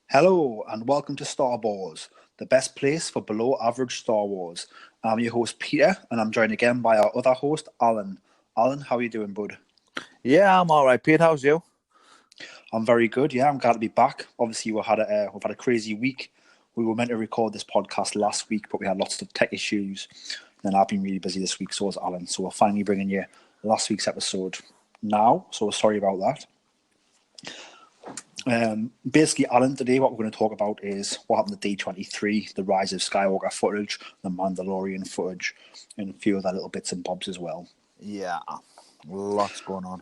Hello and welcome to Star Wars, the best place for below average Star Wars. I'm your host Peter and I'm joined again by our other host Alan. Alan, how are you doing, bud? Yeah, I'm all right, Pete. How's you? I'm very good, yeah, I'm glad to be back. Obviously we've had a crazy week. We were meant to record this podcast last week, but we had lots of tech issues. And I've been really busy this week, so has Alan. So we're finally bringing you last week's episode now, so we're sorry about that. Basically, Alan, today what we're going to talk about is what happened to D23, the Rise of Skywalker footage, the Mandalorian footage, and a few other little bits and bobs as well. Yeah, lots going on.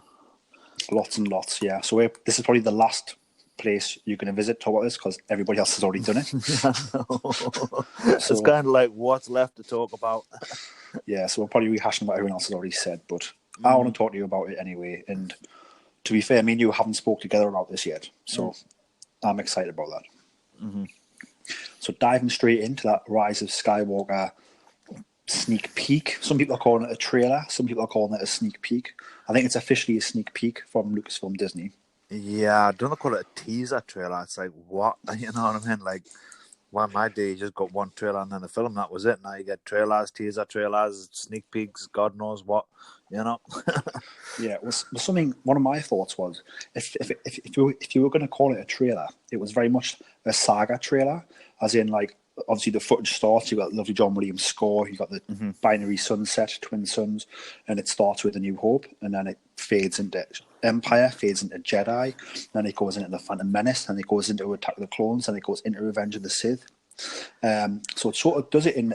Lots and lots, yeah. So this is probably the last place you're going to visit to talk about this because everybody else has already done it. It's kind of like what's left to talk about. Yeah, so we're probably rehashing what everyone else has already said, but I want to talk to you about it anyway. And to be fair, me and you haven't spoke together about this yet, so I'm excited about that. So diving straight into that Rise of Skywalker sneak peek. Some people are calling it a trailer. Some people are calling it a sneak peek. I think it's officially a sneak peek from Lucasfilm Disney. Yeah, don't they call it a teaser trailer? It's like, what? You know what I mean? Like, well, my day, you just got one trailer and then a film, that was it. Now you get trailers, teaser trailers, sneak peeks, God knows what, you know? Yeah, one of my thoughts was, if you were going to call it a trailer, it was very much a saga trailer, as in, like, obviously the footage starts, you've got lovely John Williams score, you've got the binary sunset, twin suns, and it starts with A New Hope, and then it fades into Empire, fades into Jedi, then it goes into the Phantom Menace, then it goes into Attack of the Clones, then it goes into Revenge of the Sith. So it sort of does it in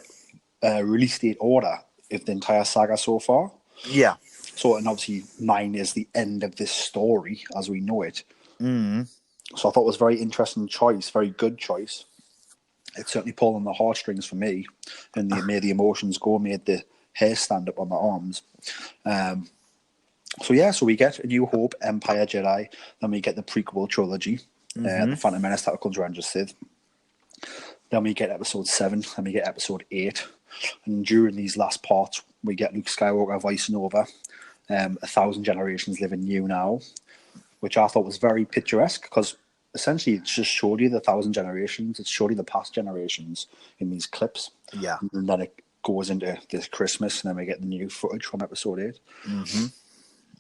release date order of the entire saga so far. Yeah. So, and obviously 9 is the end of this story as we know it. So I thought it was a very interesting choice, very good choice. It certainly pulled on the heartstrings for me, and it made the emotions go, made the hair stand up on my arms. So we get A New Hope, Empire, Jedi, then we get the prequel trilogy, the Phantom Menace, Attack of the Revenge of the Sith. Then we get episode 7, then we get episode 8. And during these last parts, we get Luke Skywalker voicing over 1,000 generations live in you now, which I thought was very picturesque because essentially it just showed you the 1,000 generations. It showed you the past generations in these clips. Yeah. And then it goes into this Christmas, and then we get the new footage from episode 8.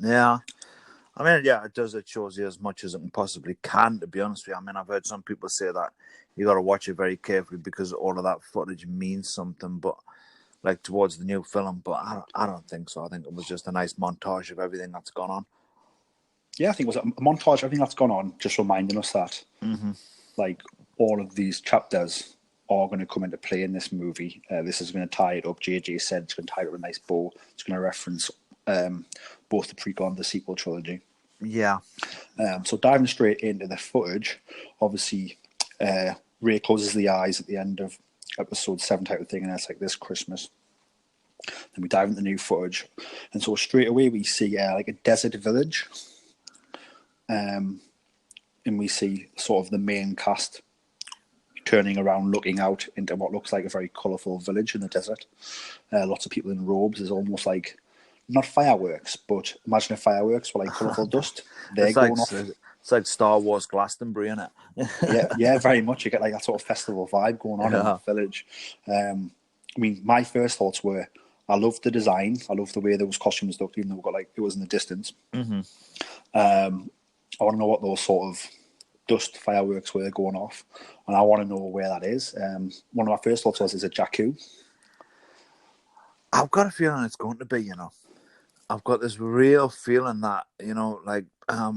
Yeah. I mean, yeah, it does. It shows you as much as it possibly can, to be honest with you. I mean, I've heard some people say that you got to watch it very carefully because all of that footage means something, but like towards the new film. But I don't think so. I think it was just a nice montage of everything that's gone on. Yeah, I think it was a montage of everything that's gone on, just reminding us that like all of these chapters are going to come into play in this movie. This is going to tie it up. JJ said it's going to tie it up with a nice bow. It's going to reference both the prequel and the sequel trilogy. Yeah. So diving straight into the footage, obviously Rey closes the eyes at the end of episode 7 type of thing, and it's like this Christmas. Then we dive into the new footage, and so straight away we see like a desert village, and we see sort of the main cast turning around, looking out into what looks like a very colourful village in the desert. Lots of people in robes. There's almost like, not fireworks, but imagine if fireworks were like colourful dust. They're going off. It's like Star Wars Glastonbury, isn't it? yeah, very much. You get like that sort of festival vibe going on in the village. I mean, my first thoughts were, I love the design. I love the way those costumes looked, even though it was in the distance. I want to know what those sort of dust fireworks were going off, and I want to know where that is. One of my first thoughts was, is it Jakku? I've got a feeling it's going to be, you know. I've got this real feeling that, you know, like, I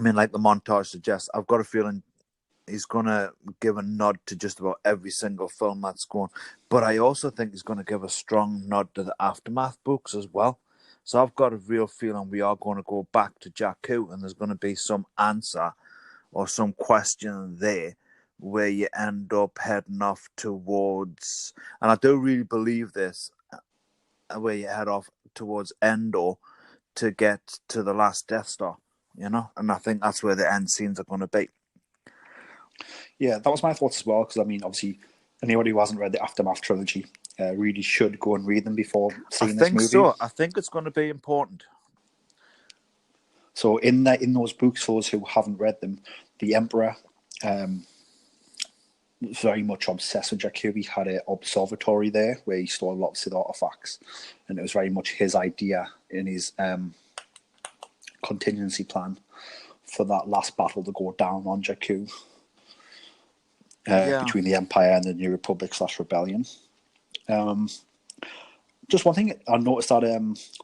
mean, like the montage suggests, I've got a feeling he's going to give a nod to just about every single film that's going. But I also think he's going to give a strong nod to the Aftermath books as well. So I've got a real feeling we are going to go back to Jakku, and there's going to be some answer or some question there where you end up heading off towards, and I do really believe this, where you head off towards Endor to get to the last Death Star, you know? And I think that's where the end scenes are going to be. Yeah, that was my thoughts as well, because I mean, obviously, anybody who hasn't read the Aftermath trilogy really should go and read them before seeing this movie. I think so. I think it's going to be important. So in those books, for those who haven't read them, the Emperor was very much obsessed with Jakku. He had an observatory there where he stored lots of artifacts, and it was very much his idea in his contingency plan for that last battle to go down on Jakku between the Empire and the New Republic / Rebellion. Just one thing, I noticed that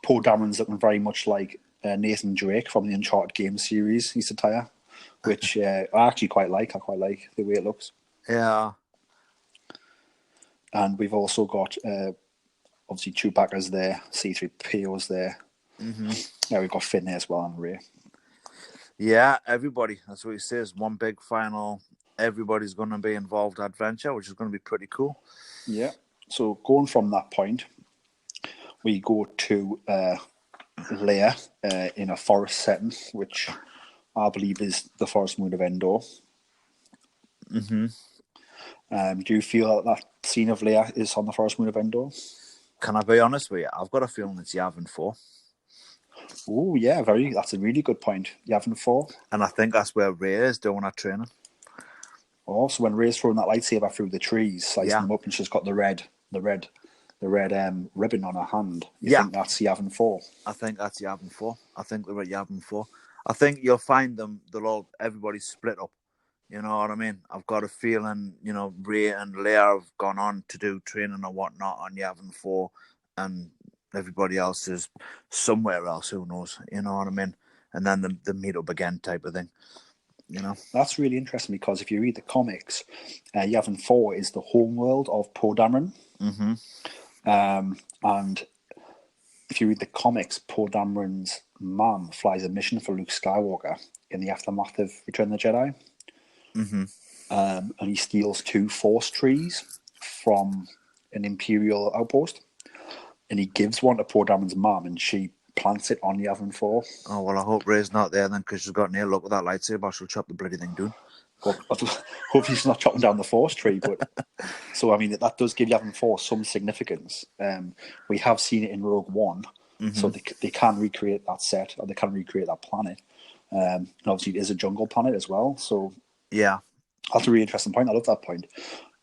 Poe Dameron's looking very much like Nathan Drake from the Uncharted game series, his attire, which I actually quite like. I quite like the way it looks. Yeah. And we've also got, obviously, Chewbacca's there, C-3PO's there. Mm-hmm. Yeah, we've got Finn there as well, and Rey. Yeah, everybody. That's what he says. One big final, everybody's going to be involved adventure, which is going to be pretty cool. Yeah. So going from that point, we go to Leia in a forest setting, which I believe is the forest moon of Endor. Mm-hmm. Do you feel that scene of Leia is on the forest moon of Endor? Can I be honest with you? I've got a feeling it's Yavin 4. Oh, yeah, that's a really good point. Yavin 4. And I think that's where Rey is doing her training. Also, when Rey's throwing that lightsaber through the trees, slicing them up, and she's got the red ribbon on her hand. You think that's Yavin 4? I think that's Yavin 4. I think they're at Yavin 4. I think you'll find everybody's split up. You know what I mean? I've got a feeling, Rey and Leia have gone on to do training or whatnot on Yavin 4, and everybody else is somewhere else, who knows? You know what I mean? And then the meet up again type of thing. That's really interesting, because if you read the comics, Yavin 4 is the homeworld of Poe Dameron. Mm-hmm. And if you read the comics, Poe Dameron's mum flies a mission for Luke Skywalker in the aftermath of Return of the Jedi. Mm-hmm. And he steals 2 Force trees from an Imperial outpost, and he gives one to Poe Dameron's mum, and she plants it on Yavin 4. Oh, well, I hope Rey's not there then, because she's got near luck with that lightsaber. She'll chop the bloody thing down. Hopefully she's not chopping down the Force tree. But so, I mean, that does give Yavin 4 some significance. We have seen it in Rogue One, so they can recreate that set, or they can recreate that planet. And obviously, it is a jungle planet as well. So, yeah, that's a really interesting point. I love that point.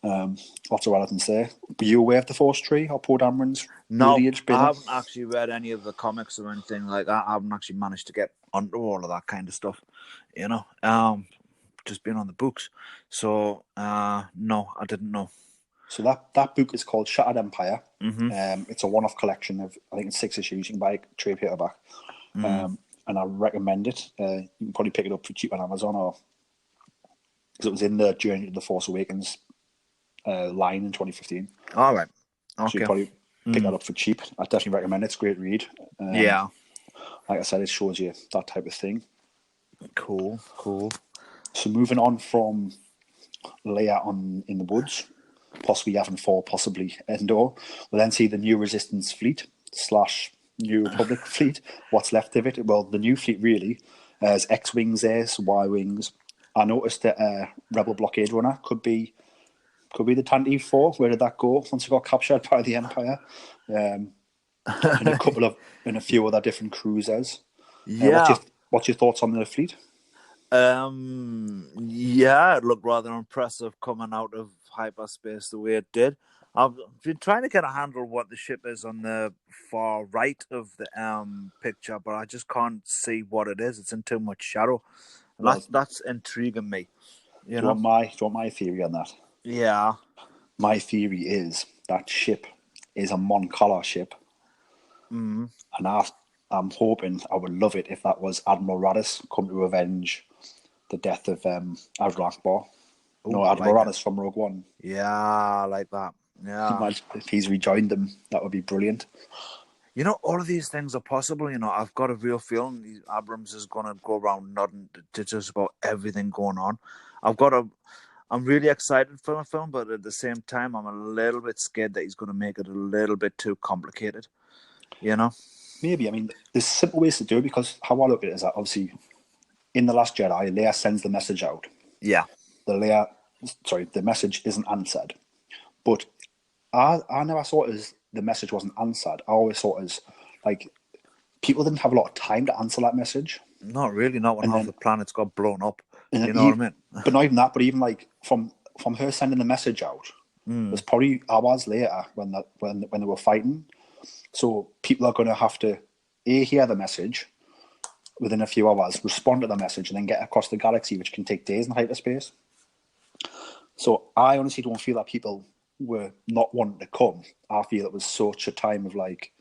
Lots of relevance there. Were you aware of the Force tree or Poe Dameron's lineage? I haven't actually read any of the comics or anything like that. I haven't actually managed to get onto all of that kind of stuff, just being on the books. So, no, I didn't know. So that book is called Shattered Empire. Mm-hmm. It's a one-off collection of, I think it's 6 issues. You can buy a trade paperback. And I recommend it. You can probably pick it up for cheap on Amazon, or because it was in the Journey to the Force Awakens line in 2015. All right. Okay. So you probably pick that up for cheap. I definitely recommend it. It's a great read. Yeah. Like I said, it shows you that type of thing. Cool. So moving on from Leia in the woods, possibly Yavin 4, possibly Endor, we'll then see the New Resistance fleet / New Republic fleet. What's left of it? Well, the new fleet really has X-wings there, some Y-wings. I noticed that Rebel Blockade Runner could be the Tantive 4. Where did that go once it got captured by the Empire? And a few other different cruisers. Yeah. What's your thoughts on the fleet? Yeah, it looked rather impressive coming out of hyperspace the way it did. I've been trying to get a handle on what the ship is on the far right of the picture, but I just can't see what it is. It's in too much shadow. And that's intriguing me. Do you want my theory on that? Yeah. My theory is that ship is a Mon Cala ship. Mm. And I'm hoping, I would love it if that was Admiral Raddus come to avenge the death of Admiral Akbar. Admiral Raddus from Rogue One. Yeah, I like that. Yeah. Imagine if he's rejoined them, that would be brilliant. All of these things are possible. I've got a real feeling Abrams is going to go around nodding to just about everything going on. I'm really excited for the film, but at the same time, I'm a little bit scared that he's going to make it a little bit too complicated. Maybe. I mean, there's simple ways to do it, because how I look at it is that obviously in The Last Jedi, Leia sends the message out. Yeah. The message isn't answered. But I never saw it as the message wasn't answered. I always saw it as, like, people didn't have a lot of time to answer that message. Not really, not when And half then the planet's got blown up. and You know what I mean? but not even that, but even like from her sending the message out, it was probably hours later when they were fighting. So people are going to have to hear the message within a few hours, respond to the message, and then get across the galaxy, which can take days in hyperspace. So I honestly don't feel that people were not wanting to come. I feel it was such a time of like,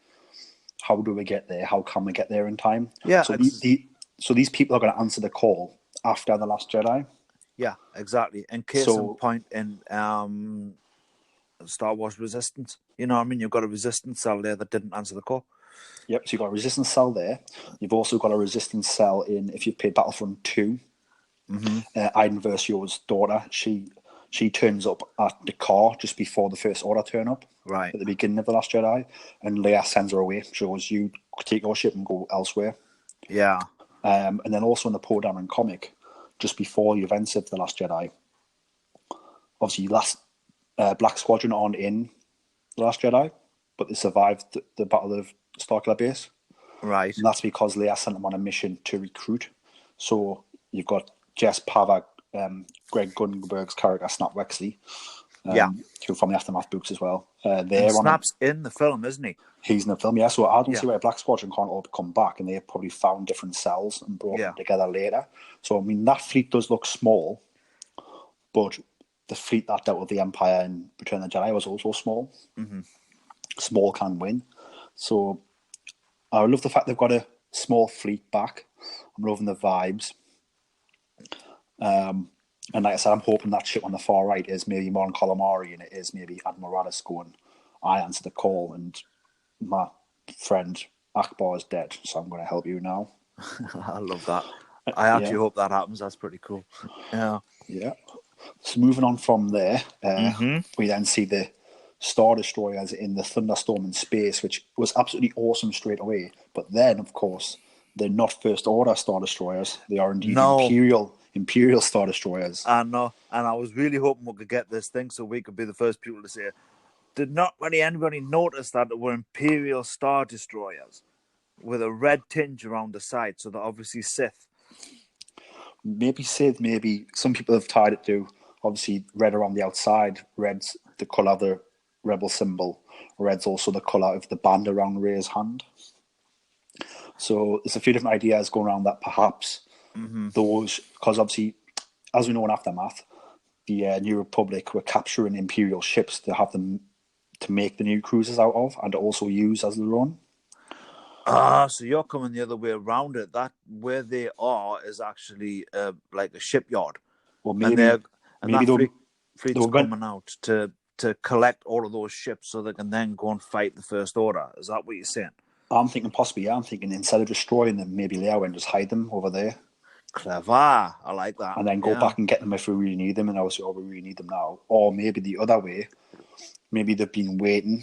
how do we get there? How can we get there in time? Yeah, So so these people are going to answer the call after the Last Jedi. yeah, exactly. In case in So point in Star Wars Resistance, you know what I mean? You've got a resistance cell there that didn't answer the call. yep, so you've got a resistance cell there. You've also got a resistance cell in, if you've played Battlefront 2, Iden Versio's daughter, she turns up at the car just before the First Order turn up Right. at the beginning of The Last Jedi, and Leia sends her away. She goes, you take your ship and go elsewhere. Yeah. And then also in the Poe Dameron comic, just before the events of The Last Jedi, obviously Black Squadron aren't in The Last Jedi, but they survived the Battle of Starkiller Base. Right. And that's because Leia sent them on a mission to recruit. So you've got Jess Pava, Greg Gunberg's character, Snap Wexley, Yeah. who from the Aftermath books as well. And They're on Snap's in the film, isn't he? he's in the film, yeah. So I don't Yeah. see why Black Squadron can't all come back, and they've probably found different cells and brought them together later. So I mean, that fleet does look small, but the fleet that dealt with the Empire in Return of the Jedi was also small. Small can win. So I love the fact they've got a small fleet back. I'm loving the vibes. And like I said, I'm hoping that ship on the far right is maybe Mon Calamari, and it is maybe Admiral Raddus going, I answer the call, and my friend Akbar is dead, so I'm going to help you now. I love that. I actually Yeah. hope that happens. That's pretty cool. Yeah. Yeah. So moving on from there, we then see the Star Destroyers in the Thunderstorm in space, which was absolutely awesome straight away. But then, of course, they're not First Order Star Destroyers. They are indeed No. Imperial Star Destroyers. I know. And I was really hoping we could get this thing so we could be the first people to say, did not really anybody notice that there were Imperial Star Destroyers with a red tinge around the side? So they're obviously Sith. Maybe Sith, maybe some people have tied it to obviously red around the outside. Red's the colour of the rebel symbol. Red's also the colour of the band around Rey's hand. So there's a few different ideas going around that perhaps those, because obviously, as we know in Aftermath, the New Republic were capturing Imperial ships to have them to make the new cruisers out of and to also use as their own. So you're coming the other way around it. That where they are is actually like a shipyard. Or And maybe that fleet's were going. coming out to collect all of those ships so they can then go and fight the First Order. Is that what you're saying? I'm thinking possibly, yeah. I'm thinking instead of destroying them, maybe Leia went and just hide them over there. Clever. I like that. And then go back and get them if we really need them, and obviously, we really need them now. Or maybe the other way, maybe they've been waiting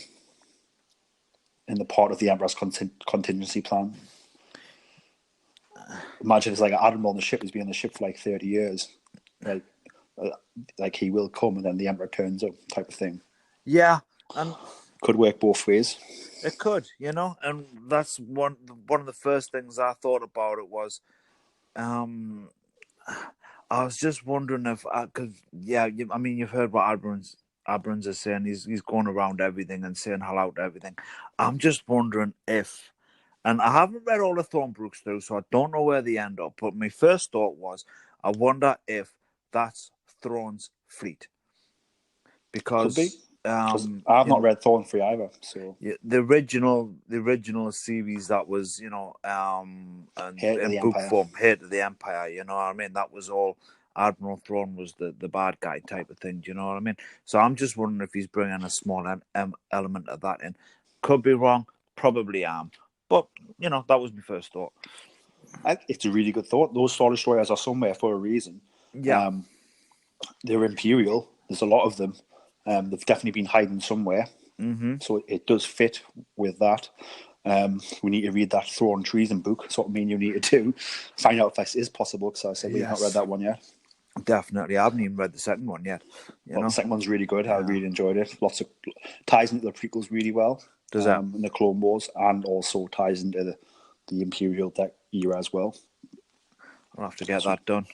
in the part of the Emperor's contingency plan. Imagine it's like an admiral on the ship, he's been on the ship for like 30 years. Like he will come and then the Emperor turns up, type of thing. Yeah, and could work both ways. It could, and that's one of the first things I thought about it was, I was just wondering if, because you've heard what Abrams is saying. He's going around everything and saying hello to everything. I'm just wondering if, and I haven't read all the Thornbrooks through, so I don't know where they end up. But my first thought was, I wonder if that's Thrawn's fleet, because could be. I've not read Thorn Free either, so the original series that was in book form, Hate of the Empire. You know what I mean? That was all. Admiral Thrawn was the bad guy type of thing. Do you know what I mean? So I'm just wondering if he's bringing a small element of that in. Could be wrong. Probably am. But that was my first thought. It's a really good thought. Those Star Destroyers are somewhere for a reason. Yeah, they're Imperial. There's a lot of them. They've definitely been hiding somewhere. Mm-hmm. So it does fit with that. We need to read that Thrawn Treason book. That's what me and you need to do. Find out if this is possible, because I said we've not read that one yet. Definitely. I haven't even read the second one yet. The second one's really good. I really enjoyed it. Lots of ties into the prequels really well. Does that? In the Clone Wars, and also ties into the Imperial era as well. I'll have to get that done.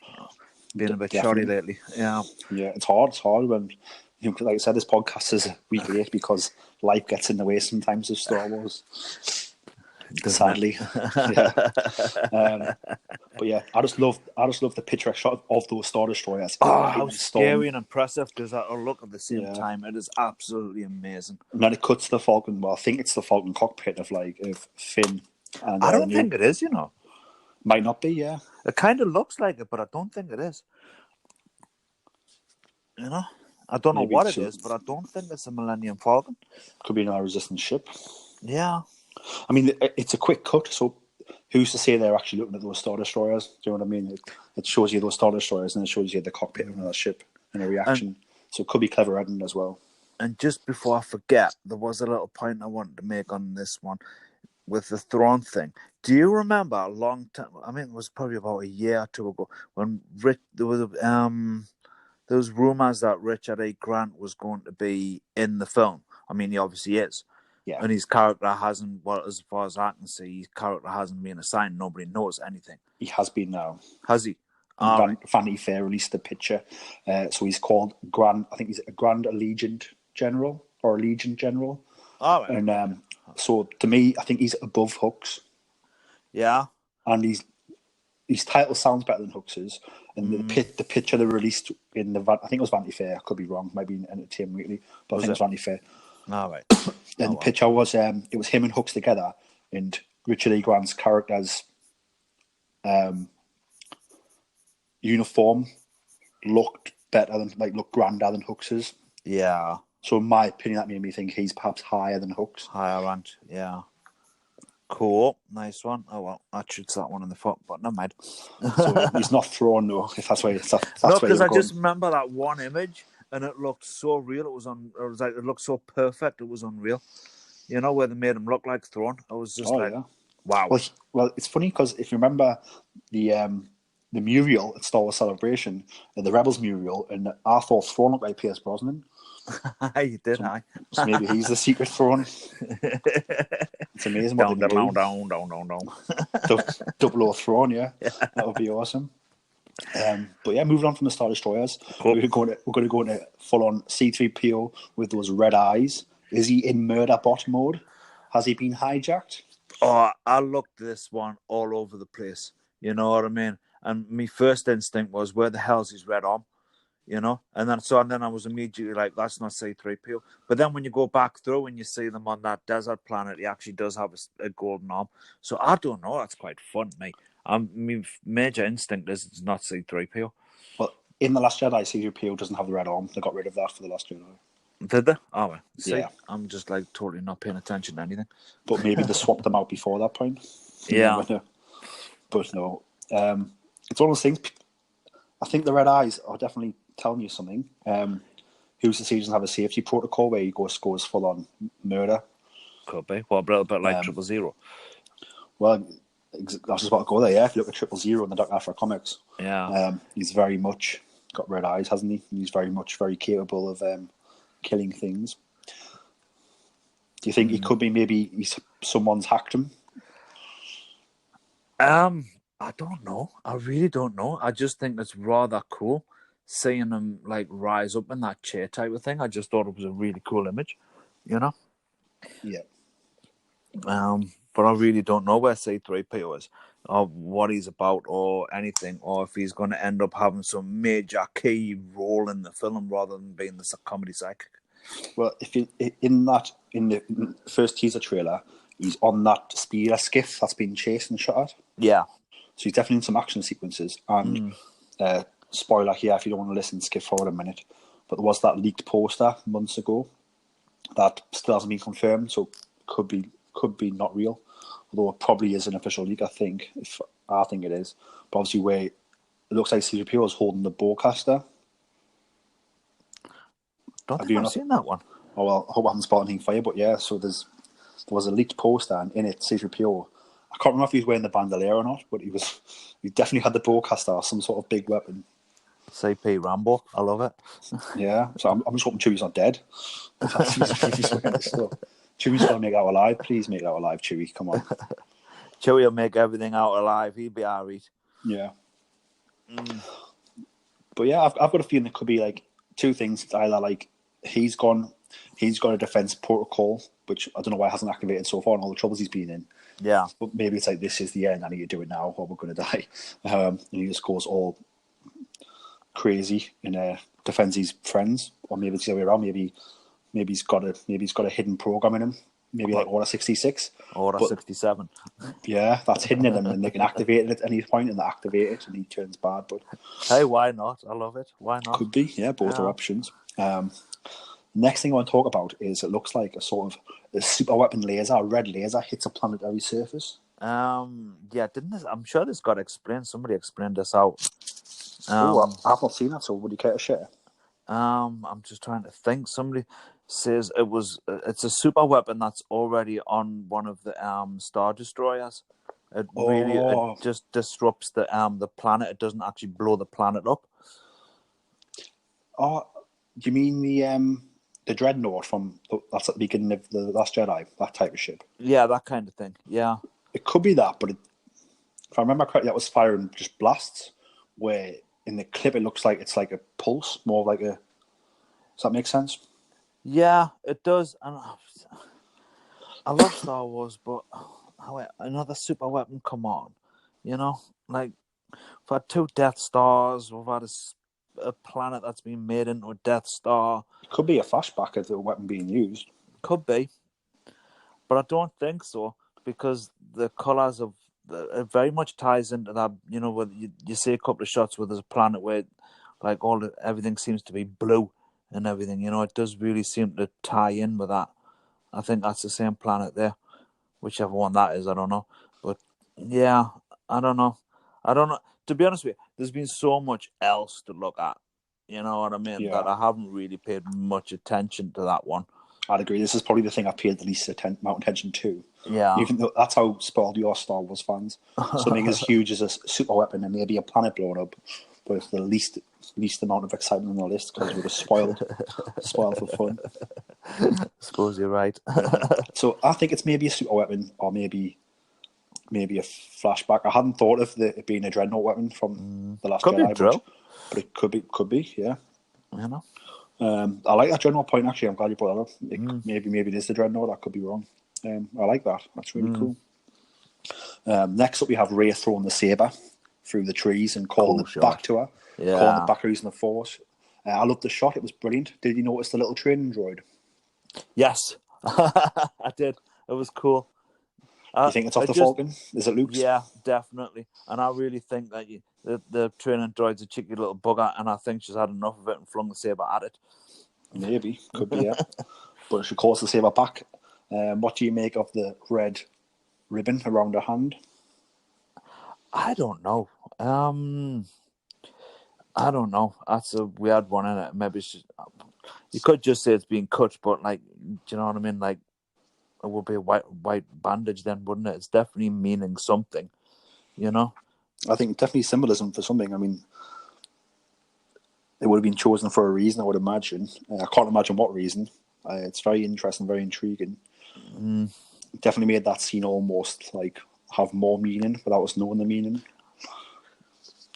Been a bit Definitely. shoddy lately. Yeah. Yeah, it's hard. It's hard when, like I said, this podcast is a week late because life gets in the way sometimes of Star Wars. Sadly, yeah. But yeah, I just love the picture shot of those Star Destroyers. How scary and impressive does that look at the same time? It is absolutely amazing. And then it cuts to the Falcon. Well, I think it's the Falcon cockpit of Finn. And I don't think it is. Might not be. Yeah, it kind of looks like it, but I don't think it is. I don't know what it is, but I don't think it's a Millennium Falcon. Could be another Resistance ship. Yeah. I mean, it's a quick cut, so who's to say they're actually looking at those Star Destroyers? Do you know what I mean? It shows you those Star Destroyers, and it shows you the cockpit of another ship and a reaction. So it could be clever editing as well. And just before I forget, there was a little point I wanted to make on this one with the Thrawn thing. Do you remember a long time? I mean, it was probably about a year or two ago when there was rumors that Richard A. Grant was going to be in the film. I mean, he obviously is. Yeah. And his character hasn't, well, as far as I can see, his character hasn't been assigned. Nobody knows anything. He has been now. Has he? Vanity Fair released the picture. So he's called Grand, I think he's a Grand Allegiant General or Allegiant General. All right. And so to me, I think he's above Hux. Yeah. And his title sounds better than Hux's. And the picture they released in I think it was Vanity Fair. I could be wrong. Maybe in Entertainment Weekly, but I think it was Vanity Fair. All right. And the picture was it was him and Hux together, and Richard E. Grant's character's uniform looked grander than Hux's. Yeah. So in my opinion, that made me think he's perhaps higher than Hux. Higher ranked, yeah. Cool, nice one. Oh well, that shoots that one in the foot, but never mind. So he's not thrown though. If that's where no, because I just remember that one image, and it looked so real. It looked so perfect. It was unreal. Where they made him look like Thrawn. I was just wow. Well, it's funny because if you remember the mural at Star Wars Celebration, the Rebels mural, and I thought Thrawn looked like Pierce Brosnan. You did, so maybe he's the secret Thrawn. It's amazing what they do. Down. 00 Thrawn, yeah. That would be awesome. But yeah, moving on from the Star Destroyers, cool. we're going to go into full-on C-3PO with those red eyes. Is he in murder bot mode? Has he been hijacked? Oh, I looked this one all over the place. You know what I mean? And my first instinct was, where the hell's his red arm? And then I was immediately like, that's not C-3PO. But then when you go back through and you see them on that desert planet, he actually does have a golden arm. So I don't know. That's quite fun, mate. My major instinct is it's not C-3PO. But in The Last Jedi, C-3PO doesn't have the red arm. They got rid of that for The Last Jedi. Did they? Oh, well. See, yeah. I'm just totally not paying attention to anything. But maybe they swapped them out before that point. Yeah. But no. It's one of those things. I think the red eyes are definitely telling you something. Who's to say he doesn't have a safety protocol where he goes full on murder? Could be. Well, a little bit like 000. Well, that's just about to go there. Yeah, if you look at 000 in the Dark Aphra comics, he's very much got red eyes, hasn't he? He's very capable of killing things. Do you think he could be? Maybe someone's hacked him. I don't know. I really don't know. I just think it's rather cool seeing him rise up in that chair type of thing. I just thought it was a really cool image, Yeah. But I really don't know where C-3PO is, or what he's about, or anything, or if he's going to end up having some major key role in the film rather than being the comedy sidekick. Well, if you in the first teaser trailer, he's on that speeder skiff that's been chased and shot at. Yeah. So he's definitely in some action sequences. And spoiler here, if you don't want to listen, skip forward a minute. But there was that leaked poster months ago that still hasn't been confirmed, so could be not real. Although it probably is an official leak, I think. I think it is. But obviously, where it looks like C-3PO is holding the bowcaster. Don't think I've seen that one. Oh well, I hope I haven't spoiled anything for you. But yeah, so there was a leaked poster, and in it, C-3PO. I can't remember if he was wearing the bandolier or not, but he definitely had the bowcaster or some sort of big weapon. CP Rambo, I love it. Yeah, so I'm just hoping Chewie's not dead. Chewie's got to make it out alive. Please make it out alive, Chewie. Come on. Chewie will make everything out alive. He'll be alright. Yeah. But yeah, I've got a feeling it could be like two things. It's either like he's got a defense protocol, which I don't know why it hasn't activated so far, and all the troubles he's been in. Yeah. But maybe it's like, this is the end. I need to do it now, or we're going to die. And he just goes all crazy and defends his friends, or maybe it's the other way around. Maybe he's got a hidden program in him. Maybe like Order 66. Order But 67. yeah, that's hidden in him, and they can activate it at any point, and they activate it, and he turns bad. But Hey, why not? I love it. Why not? could be, yeah, both are options. Next thing I want to talk about is, it looks like a sort of a super weapon laser, a red laser, hits a planetary surface. Yeah, didn't this? I'm sure this got explained. Somebody explained this out. I've not seen that, so would you care to share? I'm just trying to think. Somebody says it's a super weapon that's already on one of the Star Destroyers. It just disrupts the planet. It doesn't actually blow the planet up. Oh, do you mean the Dreadnought that's at the beginning of the Last Jedi, that type of ship? Yeah, that kind of thing. Yeah. It could be that, but if I remember correctly, that was firing just blasts, where in the clip it looks like it's like a pulse, more like a... Does that make sense? Yeah, it does. And I love Star Wars, but another super weapon, come on. You know? Like, we've had 2 Death Stars, we've had a planet that's been made into a Death Star. It could be a flashback of the weapon being used. Could be. But I don't think so, because the colours of... It very much ties into that, you know, where you see a couple of shots where there's a planet where, like, everything seems to be blue and everything, you know, it does really seem to tie in with that. I think that's the same planet there. Whichever one that is, I don't know. But, yeah, I don't know. To be honest with you, there's been so much else to look at, you know what I mean, that I haven't really paid much attention to that one. I'd agree. This is probably the thing I paid the least amount of attention to. Yeah. Even though that's how spoiled you are, Star Wars fans. Something as huge as a super weapon and maybe a planet blown up, but it's the least amount of excitement on the list, because we're just spoiled for fun. I suppose you're right. So I think it's maybe a super weapon, or maybe a flashback. I hadn't thought of it being a Dreadnought weapon from the Last Jedi, but it could be, yeah. You know. I like that Dreadnought point, actually. I'm glad you brought that up. Maybe it is the Dreadnought. I could be wrong. I like that. That's really cool. Next up, we have Rey throwing the saber through the trees and calling it back to her. Yeah. Calling it back to using the Force. I loved the shot. It was brilliant. Did you notice the little training droid? Yes, I did. It was cool. You think it's off the Falcon? Is it Luke's? Yeah, definitely. And I really think that the training droid's a cheeky little bugger, and I think she's had enough of it and flung the saber at it. Maybe. Could be, yeah. But she calls the saber back. What do you make of the red ribbon around her hand? I don't know. I don't know. That's a weird one, isn't it? Maybe you could just say it's being cut, but, like, do you know what I mean? Like, it would be a white bandage then, wouldn't it? It's definitely meaning something, you know? I think definitely symbolism for something. I mean, it would have been chosen for a reason, I would imagine. I can't imagine what reason. It's very interesting, very intriguing. Definitely made that scene almost like have more meaning without us knowing the meaning.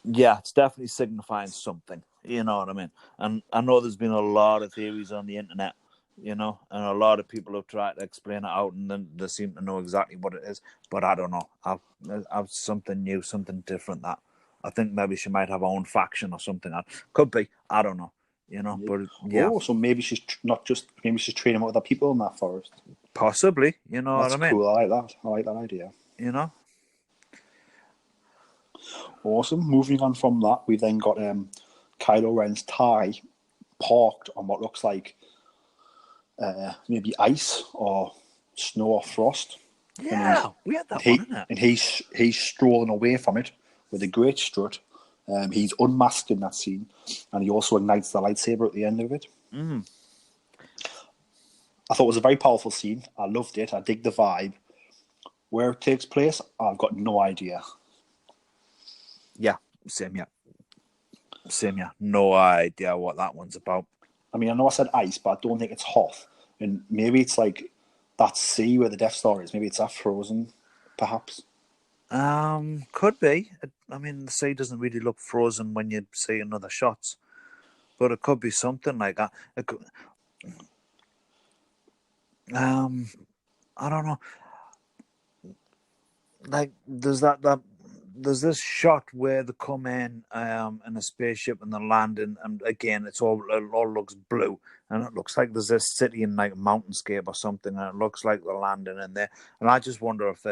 Yeah, it's definitely signifying something. You know what I mean? And I know there's been a lot of theories on the internet, you know, and a lot of people have tried to explain it out, and then they seem to know exactly what it is. But I don't know. I've something new, something different that I think maybe she might have her own faction or something. Could be. I don't know. You know, but yeah. Oh, so maybe she's maybe she's training with other people in that forest. Possibly. You know That's what I mean? cool. I like that. I like that idea. You know? Awesome. Moving on from that, we've then got Kylo Ren's TIE parked on what looks like maybe ice or snow or frost. Yeah, we had that one, innit? And he's strolling away from it with a great strut. He's unmasked in that scene, and he also ignites the lightsaber at the end of it. I thought it was a very powerful scene. I loved it. I dig the vibe. Where it takes place, I've got no idea. Yeah, same, yeah. No idea what that one's about. I mean, I know I said ice, but I don't think it's Hoth. And maybe it's like that sea where the Death Star is. Maybe it's that frozen, perhaps. Could be. I mean, the sea doesn't really look frozen when you see another shots, but it could be something like that. It could, I don't know. Like, there's this shot where they come in a spaceship and they're landing, and again, it all looks blue, and it looks like there's this city in like a mountainscape or something, and it looks like they're landing in there, and I just wonder if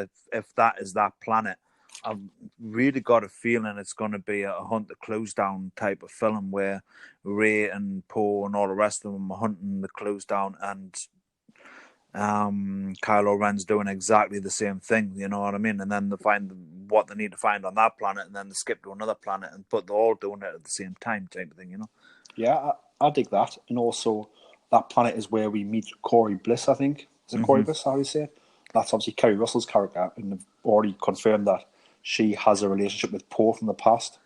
that is that planet. I've really got a feeling it's going to be a hunt the clues down type of film where Ray and Poe and all the rest of them are hunting the clues down, and Kylo Ren's doing exactly the same thing, you know what I mean? And then they find what they need to find on that planet, and then they skip to another planet, but they're all doing it at the same time, type of thing, you know? Yeah, I dig that. And also, that planet is where we meet Corey Bliss, I think. Is it Corey Bliss, how you say it? That's obviously Kerry Russell's character, and they've already confirmed that she has a relationship with Poe from the past.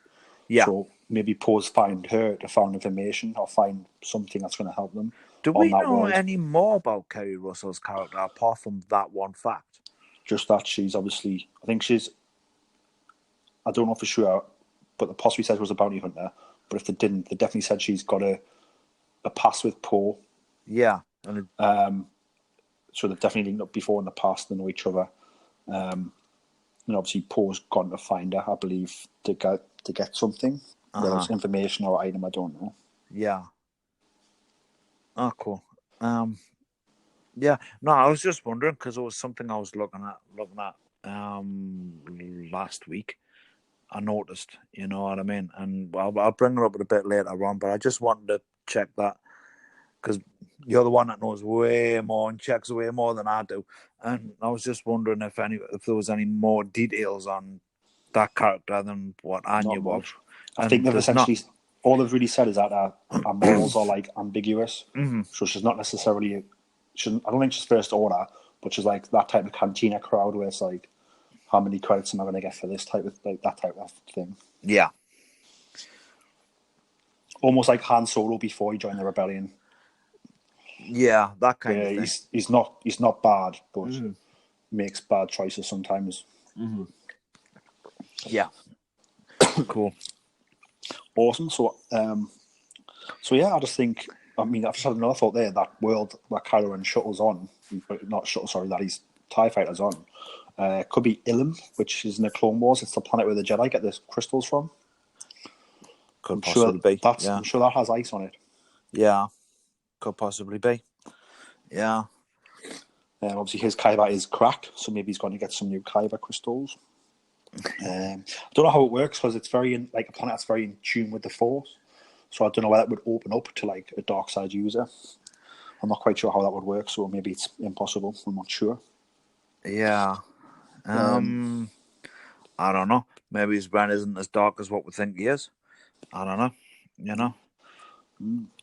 Yeah. So maybe Poe's find her to find information or find something that's going to help them Do on we that know world. any more about Kerry Russell's character apart from that one fact? Just that she's obviously, I don't know for sure, but the possibly said she was a bounty hunter. But if they didn't, they definitely said she's got a past with Poe. Yeah. So they've definitely linked up before in the past. They know each other. And obviously Poe's gone to find her, I believe, to get something. Whether it's information or item, I don't know. Yeah. Oh, cool. Yeah. No, I was just wondering because it was something I was looking at last week. I noticed, you know what I mean? And I'll bring her up a bit later on, but I just wanted to check that because you're the one that knows way more and checks way more than I do. And I was just wondering if there was any more details on that character than what I knew of. I think they've essentially all they've really said is that our morals are like ambiguous. So she's not necessarily I don't think she's first order, but she's like that type of cantina crowd where it's like, how many credits am I going to get for this type of that type of thing? Yeah. Almost like Han Solo before he joined the rebellion. Yeah, that kind of thing. He's not bad, but makes bad choices sometimes. Yeah. Cool. Awesome. So yeah, I just think. I mean, I've just had another thought there. That world that Kylo Ren shuttles on, not shuttle, sorry, that he's TIE fighters on, could be Ilum, which is in the Clone Wars. It's the planet where the Jedi get the crystals from. Could possibly be. I'm sure that has ice on it. Yeah, could possibly be. Yeah. Obviously, his Kyber is cracked, so maybe he's going to get some new Kyber crystals. I don't know how it works because it's very a planet that's very in tune with the Force. So I don't know whether that would open up to like a dark side user. I'm not quite sure how that would work, so maybe it's impossible. I'm not sure. Yeah. I don't know. Maybe his brain isn't as dark as what we think he is. I don't know. You know.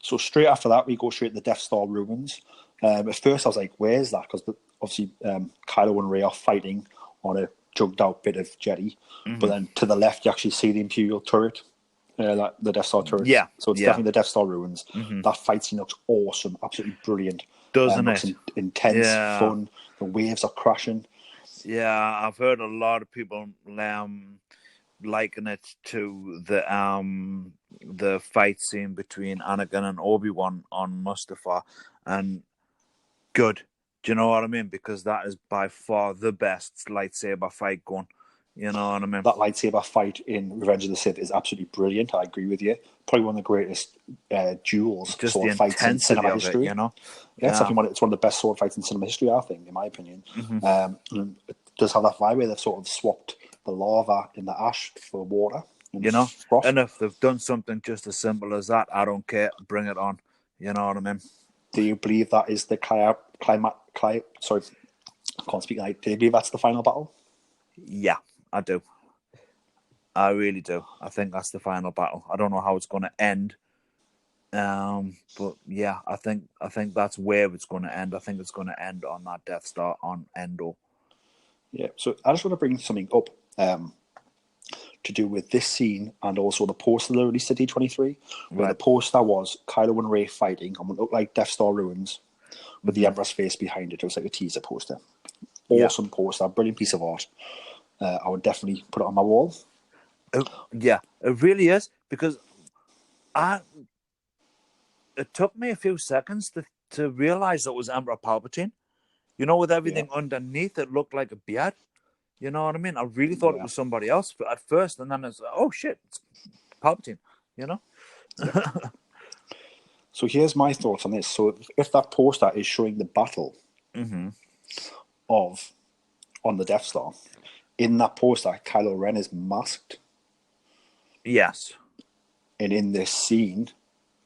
So straight after that, we go straight to the Death Star ruins. At first, I was like, "Where's that?" Because obviously, Kylo and Rey are fighting on a jugged out bit of jetty, but then to the left, you actually see the Imperial turret. The Death Star turret. Yeah. So it's definitely the Death Star ruins. That fight scene looks awesome, absolutely brilliant. Doesn't looks it? Intense, fun. The waves are crashing. Yeah, I've heard a lot of people liken it to the fight scene between Anakin and Obi-Wan on Mustafar, and good. Do you know what I mean? Because that is by far the best lightsaber fight going. You know what I mean? That lightsaber fight in Revenge of the Sith is absolutely brilliant. I agree with you. Probably one of the greatest duels, just sword fights in cinema history. It, you know? Yeah, it's definitely it's one of the best sword fights in cinema history, I think, in my opinion. And it does have that vibe where they've sort of swapped the lava in the ash for water. You know? Frost. And if they've done something just as simple as that, I don't care. Bring it on. You know what I mean? Do you believe that is the sorry, I can't speak tonight. Do you believe that's the final battle? Yeah, I do. I really do. I think that's the final battle. I don't know how it's going to end. But yeah, I think that's where it's going to end. I think it's going to end on that Death Star on Endor. Yeah. So I just want to bring something up to do with this scene and also the poster they released at D23, where the poster was Kylo and Rey fighting and what looked like Death Star ruins with the Emperor's face behind it. It was like a teaser poster. Awesome poster, brilliant piece of art. I would definitely put it on my wall. Yeah, it really is, because it took me a few seconds to realize it was Emperor Palpatine. You know, with Yeah, everything underneath, it looked like a beard. You know what I mean? I really thought it yeah, was somebody else at first, and then it's like, oh shit, it's Palpatine. You know? yeah. So here's my thoughts on this. So if that poster is showing the battle Mm-hmm. of on the Death Star, in that poster, Kylo Ren is masked, Yes. and in this scene,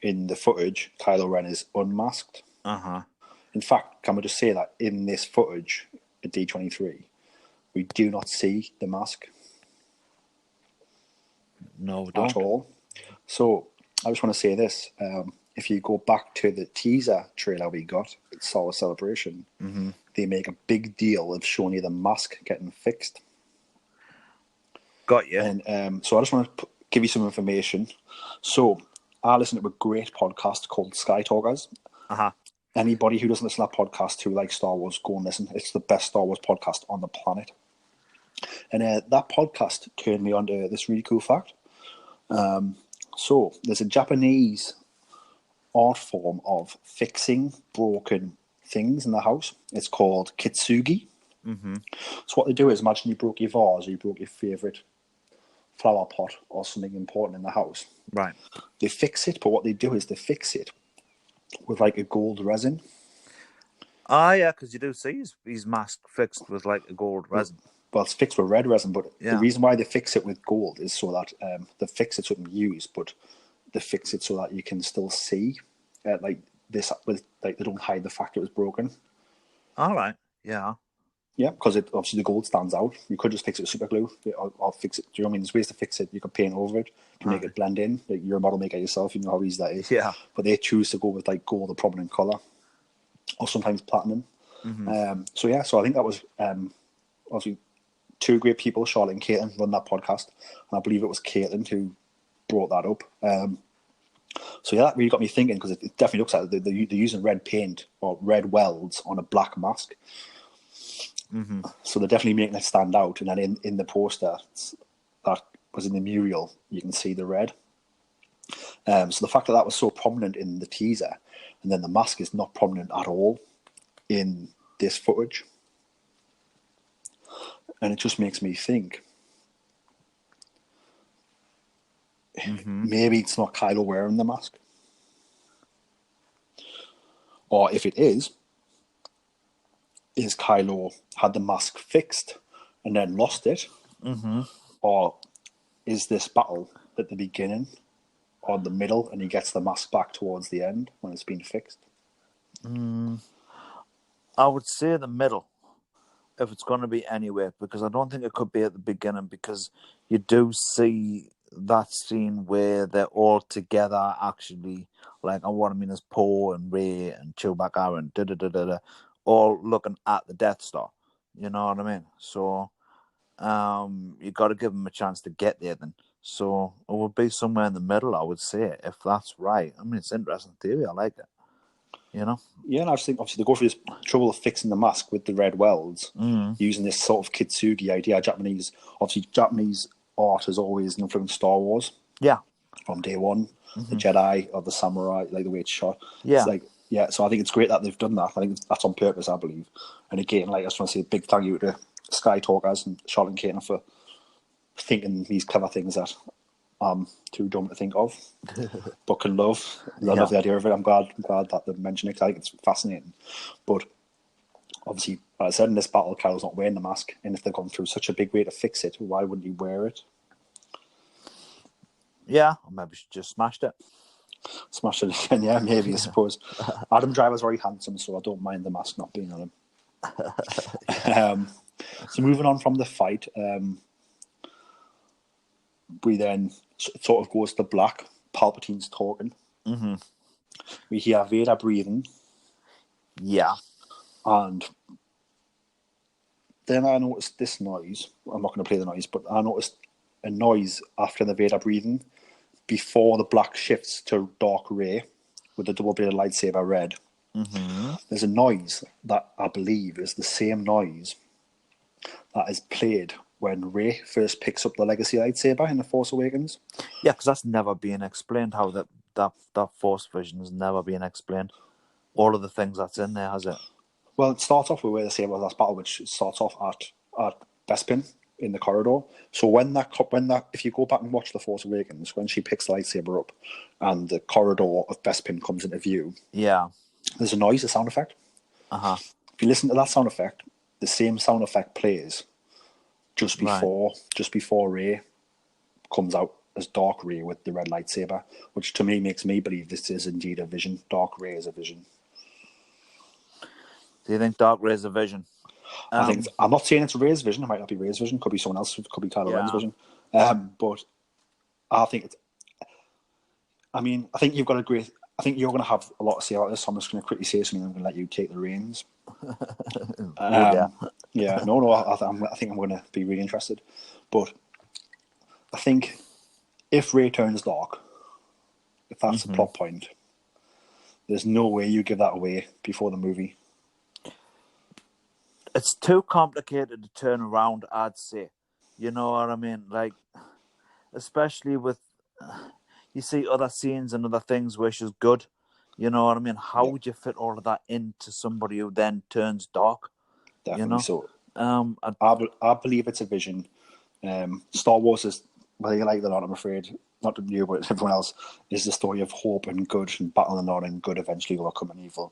in the footage, Kylo Ren is unmasked. Uh-huh. In fact, can we just say that in this footage at D23, we do not see the mask No, at don't. all. So I just want to say this. If you go back to the teaser trailer we got at Star Wars Celebration, they make a big deal of showing you the mask getting fixed. Got you. And so I just want to give you some information. So I listen to a great podcast called Sky Talkers. Uh-huh. Anybody who doesn't listen to that podcast who likes Star Wars, go and listen. It's the best Star Wars podcast on the planet. And that podcast turned me on to this really cool fact. So there's a Japanese art form of fixing broken things in the house. It's called kitsugi. Mm-hmm. So what they do is, imagine you broke your vase or you broke your favourite flower pot or something important in the house. Right. They fix it, but what they do is they fix it with like a gold resin. Ah, yeah, because you do see his mask fixed with like a gold resin. Well, it's fixed with red resin, but Yeah. the reason why they fix it with gold is so that they fix it so it can be used, but they fix it so that you can still see, like this, with like they don't hide the fact it was broken. All right. Yeah. Yeah, because it obviously the gold stands out. You could just fix it with super glue, or fix it. Do you know what I mean? There's ways to fix it. You could paint over it. You can make it blend in. Like you're a model maker yourself. You know how easy that is. Yeah. But they choose to go with like gold, a prominent color, or sometimes platinum. So yeah, so I think that was obviously two great people, Charlotte and Caitlin, run that podcast, and I believe it was Caitlin who brought that up. So yeah, that really got me thinking, because it definitely looks like they're using red paint or red welds on a black mask. Mm-hmm. So they're definitely making it stand out. And then in the poster that was in the mural, you can see the red. So the fact that was so prominent in the teaser, and then the mask is not prominent at all in this footage, and it just makes me think, maybe it's not Kylo wearing the mask. Or if it is Kylo had the mask fixed and then lost it? Or is this battle at the beginning or the middle, and he gets the mask back towards the end when it's been fixed? I would say the middle, if it's going to be anywhere, because I don't think it could be at the beginning, because you do see that scene where they're all together, actually, like, and what I mean is Poe and Rey and Chewbacca and da-da-da-da-da, all looking at the Death Star. You know what I mean? So you got to give them a chance to get there then. So it would be somewhere in the middle, I would say, if that's right. I mean, it's an interesting theory. I like it. You know? Yeah, and I just think obviously they go through this trouble of fixing the mask with the red welds, using this sort of kitsugi idea. Japanese art has always influenced Star Wars. Yeah. From day one, the Jedi or the samurai, like the way it's shot. Yeah. It's like, yeah, so I think it's great that they've done that. I think that's on purpose, I believe. And again, like, I just want to say a big thank you to Sky Talkers and Charlotte and Caitlin for thinking these clever things that I'm too dumb to think of, but can love. I love the idea of it. I'm glad that they mentioned it, 'cause I think it's fascinating. But obviously, as I said, in this battle, Kylo's not wearing the mask, and if they've gone through such a big way to fix it, why wouldn't he wear it? Yeah, or maybe she just smashed it. Smash it again, yeah, maybe, I suppose. Adam Driver's very handsome, so I don't mind the mask not being on him. So moving on from the fight, we then sort of goes to black. Palpatine's talking. We hear Vader breathing. Yeah. And then I noticed this noise. I'm not going to play the noise, but I noticed a noise after the Vader breathing before the black shifts to dark Rey with the double-bladed lightsaber red. There's a noise that I believe is the same noise that is played when Rey first picks up the Legacy lightsaber in The Force Awakens. Yeah, because that's never been explained. How that Force vision has never been explained. All of the things that's in there, has it? Well, it starts off with where the saber last battle, which starts off at Bespin in the corridor. So when that if you go back and watch The Force Awakens, when she picks the lightsaber up and the corridor of Bespin comes into view, Yeah. there's a noise, a sound effect. Uh-huh. If you listen to that sound effect, the same sound effect plays just before Rey comes out as Dark Rey with the red lightsaber, which to me makes me believe this is indeed a vision. Dark Rey is a vision. Do you think Dark Rey's a vision? I'm not saying it's Rey's vision. It might not be Rey's vision. Could be someone else. Could be Kylo Ren's vision. But I think it's. I mean, I think you've got a great. I think you're going to have a lot to say about this. So I'm just going to quickly say something. I'm going to let you take the reins. Yeah. No. I think I'm going to be really interested. But I think if Rey turns dark, if that's the plot point, there's no way you give that away before the movie. It's too complicated to turn around, I'd say. You know what I mean? Like, especially with, you see other scenes and other things where she's good. You know what I mean? How would you fit all of that into somebody who then turns dark? Definitely. You know? So I believe it's a vision. Star Wars is, whether you like it or not, I'm afraid, not you, but everyone else, is the story of hope and good and battling on and good eventually overcoming evil.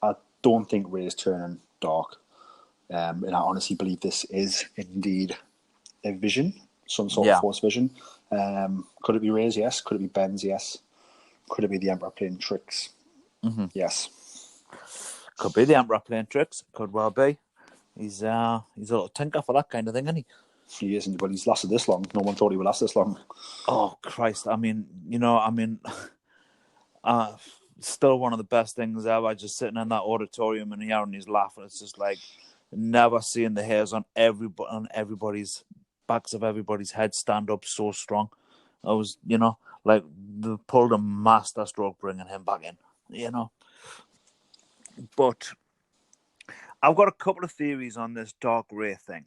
I don't think Rey is turning dark. And I honestly believe this is indeed a vision, some sort of Force vision. Could it be Rey's? Yes. Could it be Ben's? Yes. Could it be the Emperor playing tricks? Yes. Could be the Emperor playing tricks. Could well be. He's a little tinker for that kind of thing, isn't he? He isn't, but he's lasted this long. No one thought he would last this long. Oh, Christ. I mean, still one of the best things ever, just sitting in that auditorium and hearing he's laughing. It's just like never seeing the hairs on everybody's backs of everybody's head stand up so strong. I was, like they pulled a master stroke bringing him back in, But I've got a couple of theories on this Dark Rey thing.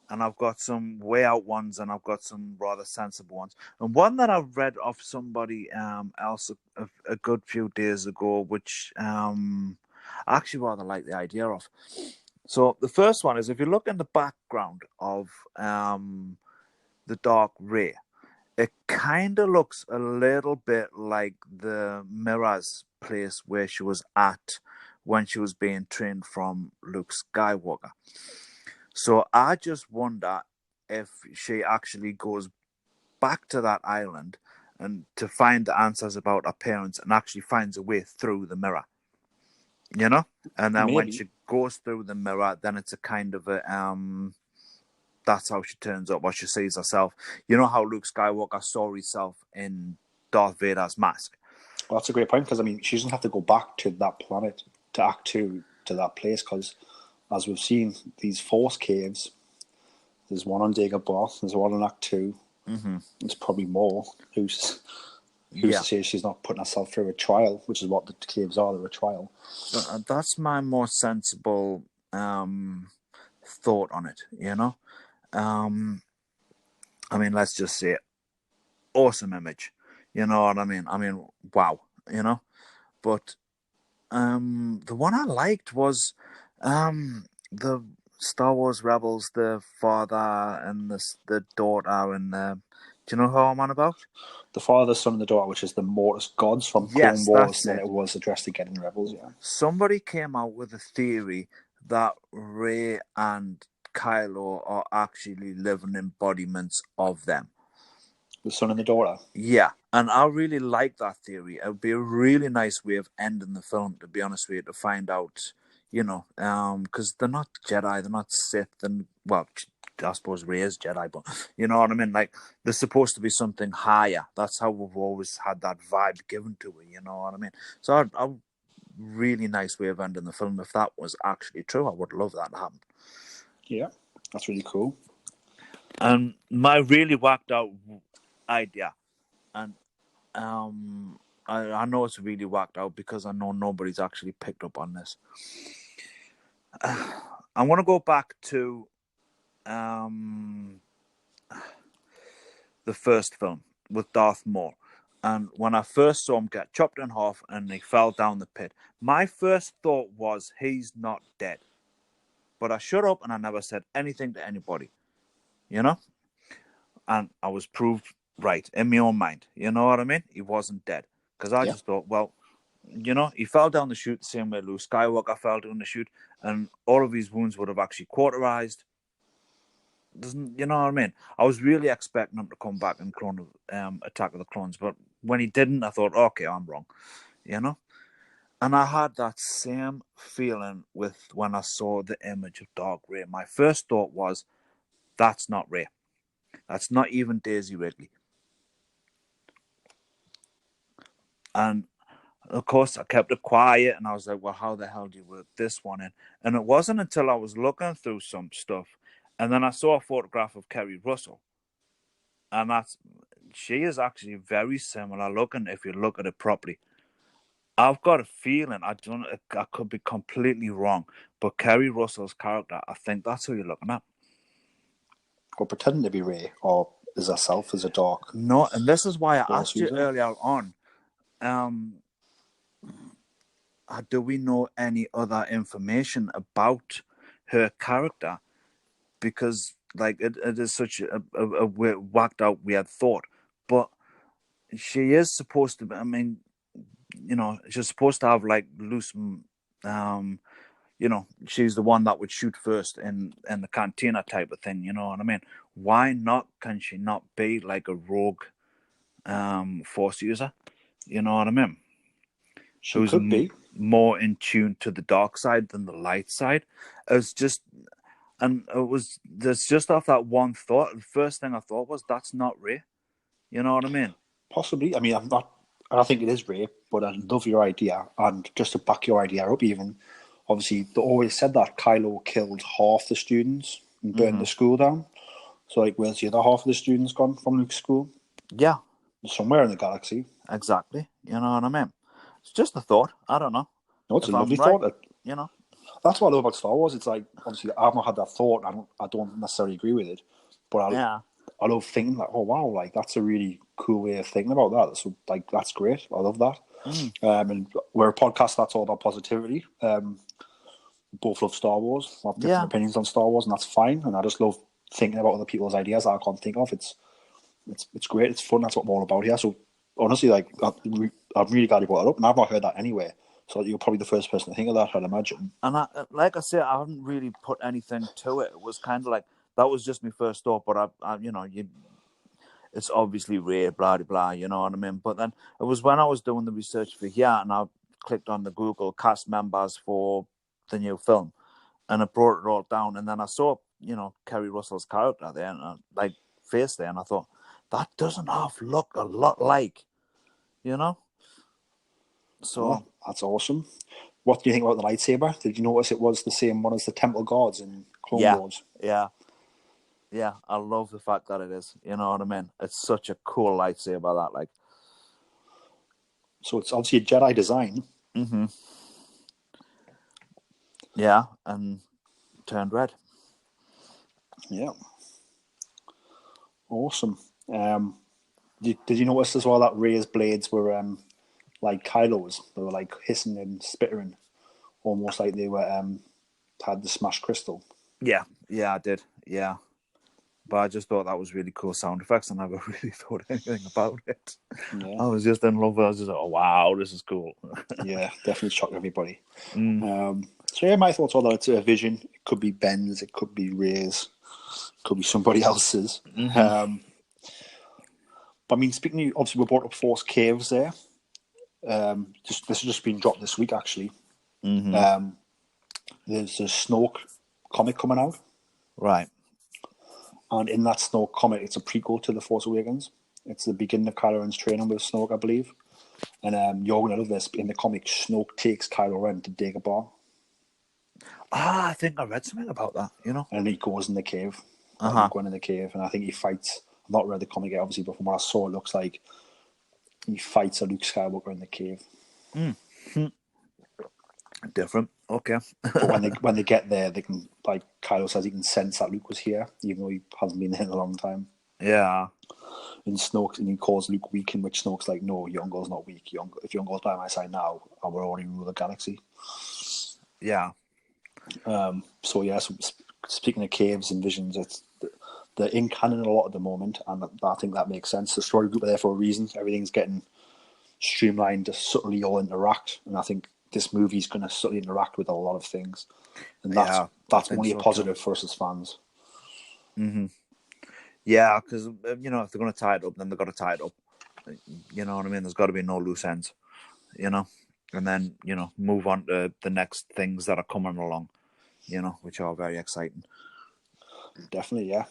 And I've got some way out ones, and I've got some rather sensible ones. And one that I've read off somebody else a good few days ago, which I actually rather like the idea of. So the first one is, if you look in the background of the Dark Rey, it kind of looks a little bit like the Mirror's place where she was at when she was being trained from Luke Skywalker. So I just wonder if she actually goes back to that island and to find the answers about her parents and actually finds a way through the mirror, And then when she goes through the mirror, then it's a kind of a, that's how she turns up, or she sees herself. You know how Luke Skywalker saw himself in Darth Vader's mask? Well, that's a great point, because, I mean, she doesn't have to go back to that planet, to Act 2, to that place, because as we've seen, these Force caves, there's one on Dagobah, there's one on Act 2. There's probably more. Who's to say she's not putting herself through a trial, which is what the caves are, they're a trial. That's my more sensible thought on it, I mean, let's just say awesome image. You know what I mean? I mean, wow, But the one I liked was the Star Wars Rebels, the father and the daughter, and do you know who I'm on about? The father, the son, and the daughter, which is the Mortis gods from Clone Wars, and then it was addressed again in Rebels. Yeah. Somebody came out with a theory that Rey and Kylo are actually living embodiments of them. The son and the daughter. Yeah, and I really like that theory. It would be a really nice way of ending the film, to be honest with you, to find out, because they're not Jedi, they're not Sith, and, well, I suppose Rey is Jedi, but you know what I mean? Like, they're supposed to be something higher. That's how we've always had that vibe given to it, you know what I mean? So a really nice way of ending the film. If that was actually true, I would love that to happen. Yeah, that's really cool. And my really whacked out idea, and I know it's really whacked out because I know nobody's actually picked up on this. I'm going to go back to the first film with Darth Maul. And when I first saw him get chopped in half and he fell down the pit, my first thought was, he's not dead. But I shut up and I never said anything to anybody, you know? And I was proved right in my own mind. You know what I mean? He wasn't dead. Because I Yeah. just thought, well, he fell down the chute the same way Luke Skywalker fell down the chute, and all of his wounds would have actually cauterized. You know what I mean? I was really expecting him to come back in Attack of the Clones, but when he didn't, I thought, okay, I'm wrong, And I had that same feeling with when I saw the image of Dark Rey. My first thought was, that's not Rey. That's not even Daisy Ridley. And of course, I kept it quiet, and I was like, well, how the hell do you work this one in? And it wasn't until I was looking through some stuff, and then I saw a photograph of Kerry Russell. And she is actually very similar looking if you look at it properly. I've got a feeling, I could be completely wrong, but Kerry Russell's character, I think that's who you're looking at. Or pretending to be Rey, or is herself as a dark? No, and this is why I asked you user? earlier on, do we know any other information about her character? Because it is such a whacked out weird thought, but she is supposed to be, I mean, she's supposed to have loose, she's the one that would shoot first in the cantina type of thing, you know what I mean? Why not? Can she not be like a rogue force user? You know what I mean? She could be more in tune to the dark side than the light side. There's just off that one thought. The first thing I thought was, that's not Rey. You know what I mean? Possibly. I mean, I think it is Rey, but I love your idea. And just to back your idea up, even obviously, they always said that Kylo killed half the students and burned the school down. So, where's the other half of the students gone from Luke's school? Yeah, somewhere in the galaxy. Exactly. You know what I mean? It's just a thought. I don't know. No, it's a lovely thought. That's what I love about Star Wars. It's obviously I've not had that thought. I don't necessarily agree with it, but I love thinking oh wow, that's a really cool way of thinking about that. So that's great. I love that. And we're a podcast that's all about positivity. Both love Star Wars. We have different opinions on Star Wars, and that's fine. And I just love thinking about other people's ideas that I can't think of. It's great. It's fun. That's what we're all about here. So honestly, I'm really glad you brought it up, and I've not heard that anywhere. So you're probably the first person to think of that, I'd imagine. And like I said, I haven't really put anything to it. It was kind of that was just my first thought. But it's obviously Rey, blah blah blah. You know what I mean? But then it was when I was doing the research for here, and I clicked on the Google cast members for the new film, and it brought it all down. And then I saw Kerry Russell's character there, and face there, and I thought, that doesn't look a lot like, So that's awesome. What do you think about the lightsaber? Did you notice it was the same one as the Temple Guards in Clone Wars? Yeah. I love the fact that it is. You know what I mean? It's such a cool lightsaber that So it's obviously a Jedi design. Mm-hmm. Yeah, and turned red. Yeah. Awesome. Did you notice as well that Rey's blades were like Kylo's? They were hissing and spittering, almost like they were had the smashed crystal. Yeah, I did. Yeah. But I just thought that was really cool sound effects. I never really thought anything about it. Yeah. I was just in love with it. I was just like, oh, wow, this is cool. Yeah, definitely shocked everybody. So yeah, my thoughts are that it's a vision. It could be Ben's, it could be Rey's, it could be somebody else's. Mm-hmm. But I mean, speaking of, obviously we brought up Force Caves there. This has just been dropped this week, actually. Mm-hmm. There's a Snoke comic coming out. Right. And in that Snoke comic, it's a prequel to The Force Awakens. It's the beginning of Kylo Ren's training with Snoke, I believe. And you're going to love this. In the comic, Snoke takes Kylo Ren to Dagobah. I think I read something about that, And he goes in the cave. Going in the cave. And I think he fights. I've not read the comic yet, obviously, but from what I saw, it looks like he fights a Luke Skywalker in the cave. Mm-hmm. Different. Okay. But when they get there, they can, like Kylo says, he can sense that Luke was here, even though he hasn't been there in a long time. Yeah. And Snoke, and he calls Luke weak, in which Snoke's like, no, your uncle's not weak. If your uncle's by my side now, I will already rule the galaxy. Yeah. So yeah, so speaking of caves and visions, they're in canon a lot at the moment, and I think that makes sense. The story group are there for a reason. Everything's getting streamlined to subtly all interact, and I think this movie's going to subtly interact with a lot of things, and Yeah. that's I think only a so too. positive for us as fans. Yeah, because if they're going to tie it up, then they've got to tie it up. You know what I mean? There's got to be no loose ends. And then move on to the next things that are coming along. Which are very exciting. Definitely, yeah.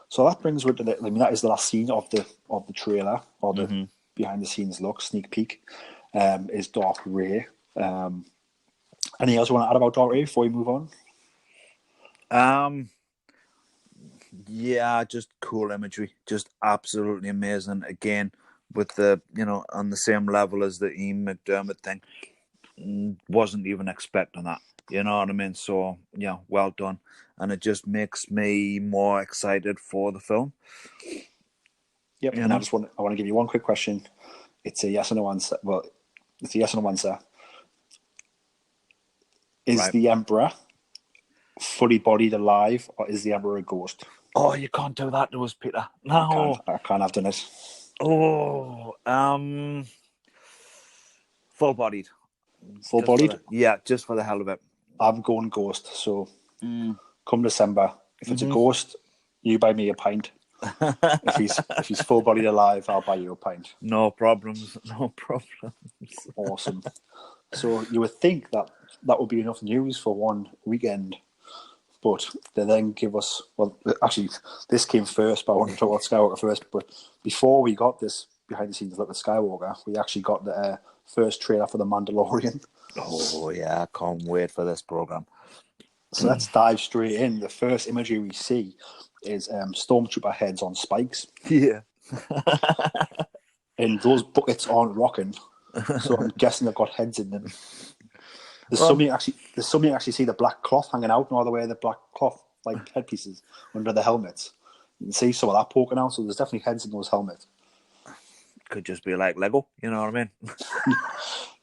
So that brings us to that is the last scene of the trailer, or the behind the scenes look, sneak peek. Is Darth Ray. Anything else you want to add about Darth Ray before we move on? Yeah, just cool imagery, just absolutely amazing. Again, with the on the same level as the Ian McDermott thing. Wasn't even expecting that. You know what I mean? So yeah, well done, and it just makes me more excited for the film. Yep. And I want to give you one quick question. It's a yes or no answer. Well, it's a yes or no answer. Is Right. the Emperor fully bodied alive, or is the Emperor a ghost? Oh, you can't do that to us, Peter. No. I can't have done it. Oh, full bodied. Full bodied? Yeah, just for the hell of it. I'm going ghost. So come December, if it's a ghost, you buy me a pint. If he's full bodied alive, I'll buy you a pint. No problems. No problems. Awesome. So you would think that would be enough news for one weekend, but they then give us, well, actually, this came first, but I want to talk about Skywalker first. But before we got this behind the scenes look at Skywalker, we actually got the first trailer for the Mandalorian. Oh yeah, I can't wait for this program. So let's dive straight in. The first imagery we see is stormtrooper heads on spikes. Yeah. And those buckets aren't rocking, so I'm guessing they've got heads in them. There's something actually see the black cloth hanging out, and all the way the black cloth like headpieces under the helmets. You can see some of that poking out, so there's definitely heads in those helmets. Could just be like Lego, you know what I mean?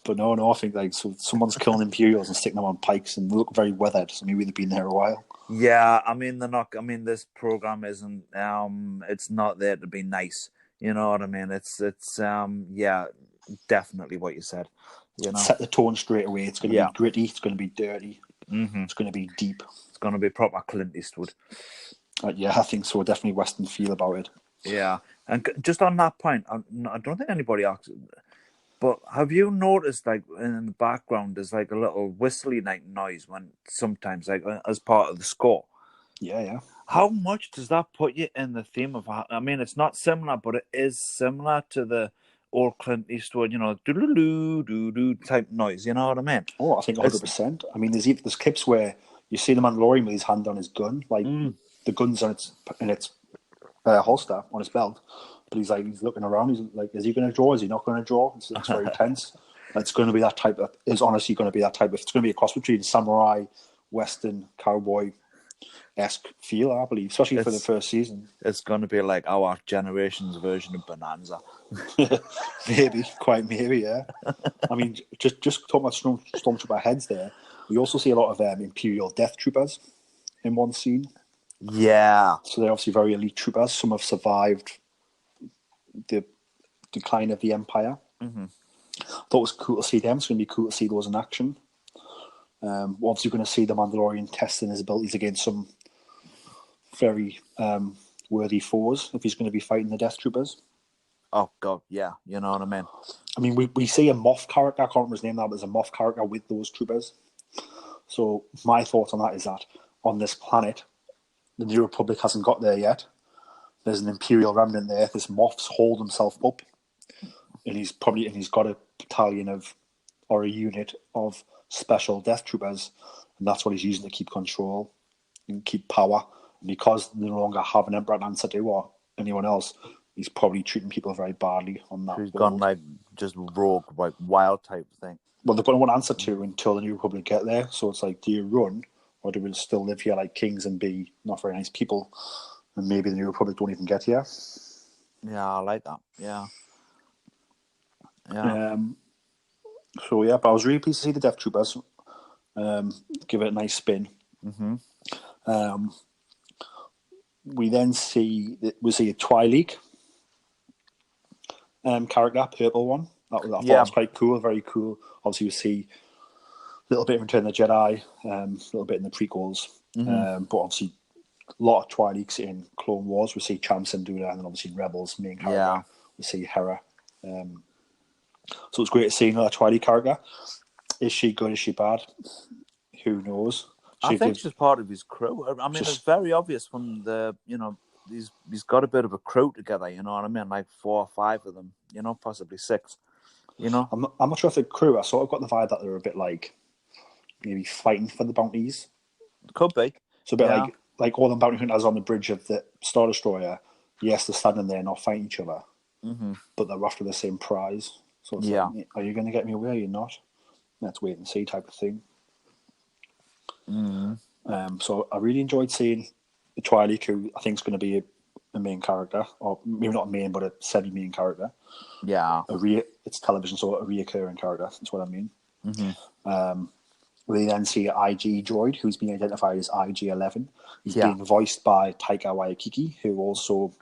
But no, I think so someone's killing Imperials and sticking them on pikes, and they look very weathered, so maybe they've been there a while. Yeah, I mean they're not. I mean this program isn't. It's not there to be nice. You know what I mean? It's. Yeah, definitely what you said. Set the tone straight away. It's going to be gritty. It's going to be dirty. It's going to be deep. It's going to be proper Clint Eastwood. Yeah, I think so. Definitely Western feel about it. Yeah, and just on that point, I don't think anybody asked. But have you noticed, like, in the background, there's like a little whistly like noise when sometimes, like, as part of the score? Yeah. How much does that put you in the theme of? I mean, it's not similar, but it is similar to the old Clint Eastwood, doo type noise. You know what I mean? Oh, I think 100%. I mean, there's clips where you see the Mandalorian with his hand on his gun, like the gun's on its holster on his belt. But he's looking around. He's like, is he going to draw? Is he not going to draw? It's very tense. It's going to be that type of. It's honestly going to be that type of. It's going to be a cross between samurai, Western, cowboy-esque feel, I believe, especially for the first season. It's going to be like our generation's version of Bonanza. Quite maybe, yeah. I mean, just talking about stormtrooper heads there, we also see a lot of Imperial Death Troopers in one scene. Yeah. So they're obviously very elite troopers. Some have survived the decline of the Empire. I thought it was cool to see them. It's going to be cool to see those in action. We're obviously going to see the Mandalorian testing his abilities against some very worthy foes if he's going to be fighting the Death Troopers. Oh, God, yeah. You know what I mean? I mean, we see a Moff character. I can't remember his name now, but there's a Moff character with those troopers. So my thoughts on that is that on this planet, the New Republic hasn't got there yet. There's an Imperial remnant there. This Moff's hauled himself up, and he's got a battalion or a unit of special Death Troopers, and that's what he's using to keep control and keep power. And because they no longer have an Emperor to answer to or anyone else, he's probably treating people very badly on that. He's gone like just rogue, like wild type thing. well, they've got no one answer to until the New Republic get there. So it's like, do you run, or do we still live here like kings and be not very nice people? And maybe the New Republic don't even get here. Yeah, I like that. Yeah. So yeah, but I was really pleased to see the Death Troopers. Give it a nice spin. We then see a Twi'lek character, purple one. I thought that was quite cool, very cool. Obviously, we see a little bit in Return of the Jedi, a little bit in the prequels, but obviously a lot of Twi'leks in Clone Wars. We see Cham Syndulla, and then obviously in Rebels, main character. We see Hera. So it's great to see another Twilight character. Is she good? Is she bad? Who knows? I think she's part of his crew. I mean, it's very obvious from the, he's got a bit of a crew together, you know what I mean? Like 4 or 5 of them, possibly 6, I'm not sure if the crew, I sort of got the vibe that they're a bit like, maybe fighting for the bounties. Could be. So a bit like all the bounty hunters on the bridge of the Star Destroyer. Yes, they're standing there not fighting each other, but they're after the same prize. So it's like, are you going to get me away? Are you not? Let's wait and see type of thing. So I really enjoyed seeing the Twi'lek, who I think is going to be a main character, or maybe not a main, but a semi-main character. Yeah. It's television, so a reoccurring character. That's what I mean. We then see IG droid, who's been identified as IG-11. He's being voiced by Taika Waititi, who also,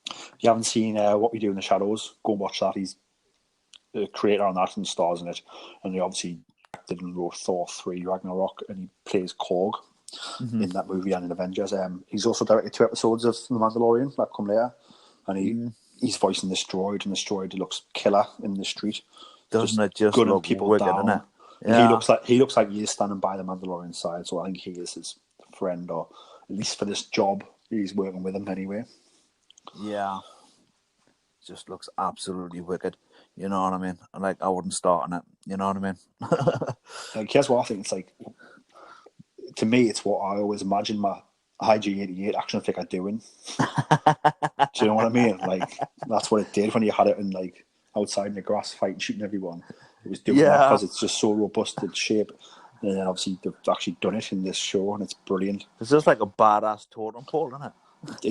if you haven't seen What We Do in the Shadows, go and watch that. He's the creator on that and stars in it. And he obviously acted and wrote Thor 3 Ragnarok, and he plays Korg in that movie and in Avengers. He's also directed 2 episodes of The Mandalorian that come later. And he's voicing this droid, and this droid looks killer in the street. Doesn't it just look people wicked, down. Doesn't it? And he looks like he is standing by the Mandalorian side, so I think he is his friend, or at least for this job, he's working with him anyway. Yeah. Just looks absolutely wicked. You know what I mean? Like, I wouldn't start on it. You know what I mean? Like, here's what I think. It's like, to me, it's what I always imagine my IG-88 action figure doing. Do you know what I mean? Like, that's what it did when you had it in, like, outside in the grass fighting, shooting everyone. It was doing that because it's just so robust in shape. And then obviously they've actually done it in this show, and it's brilliant. It's just like a badass totem pole, isn't it?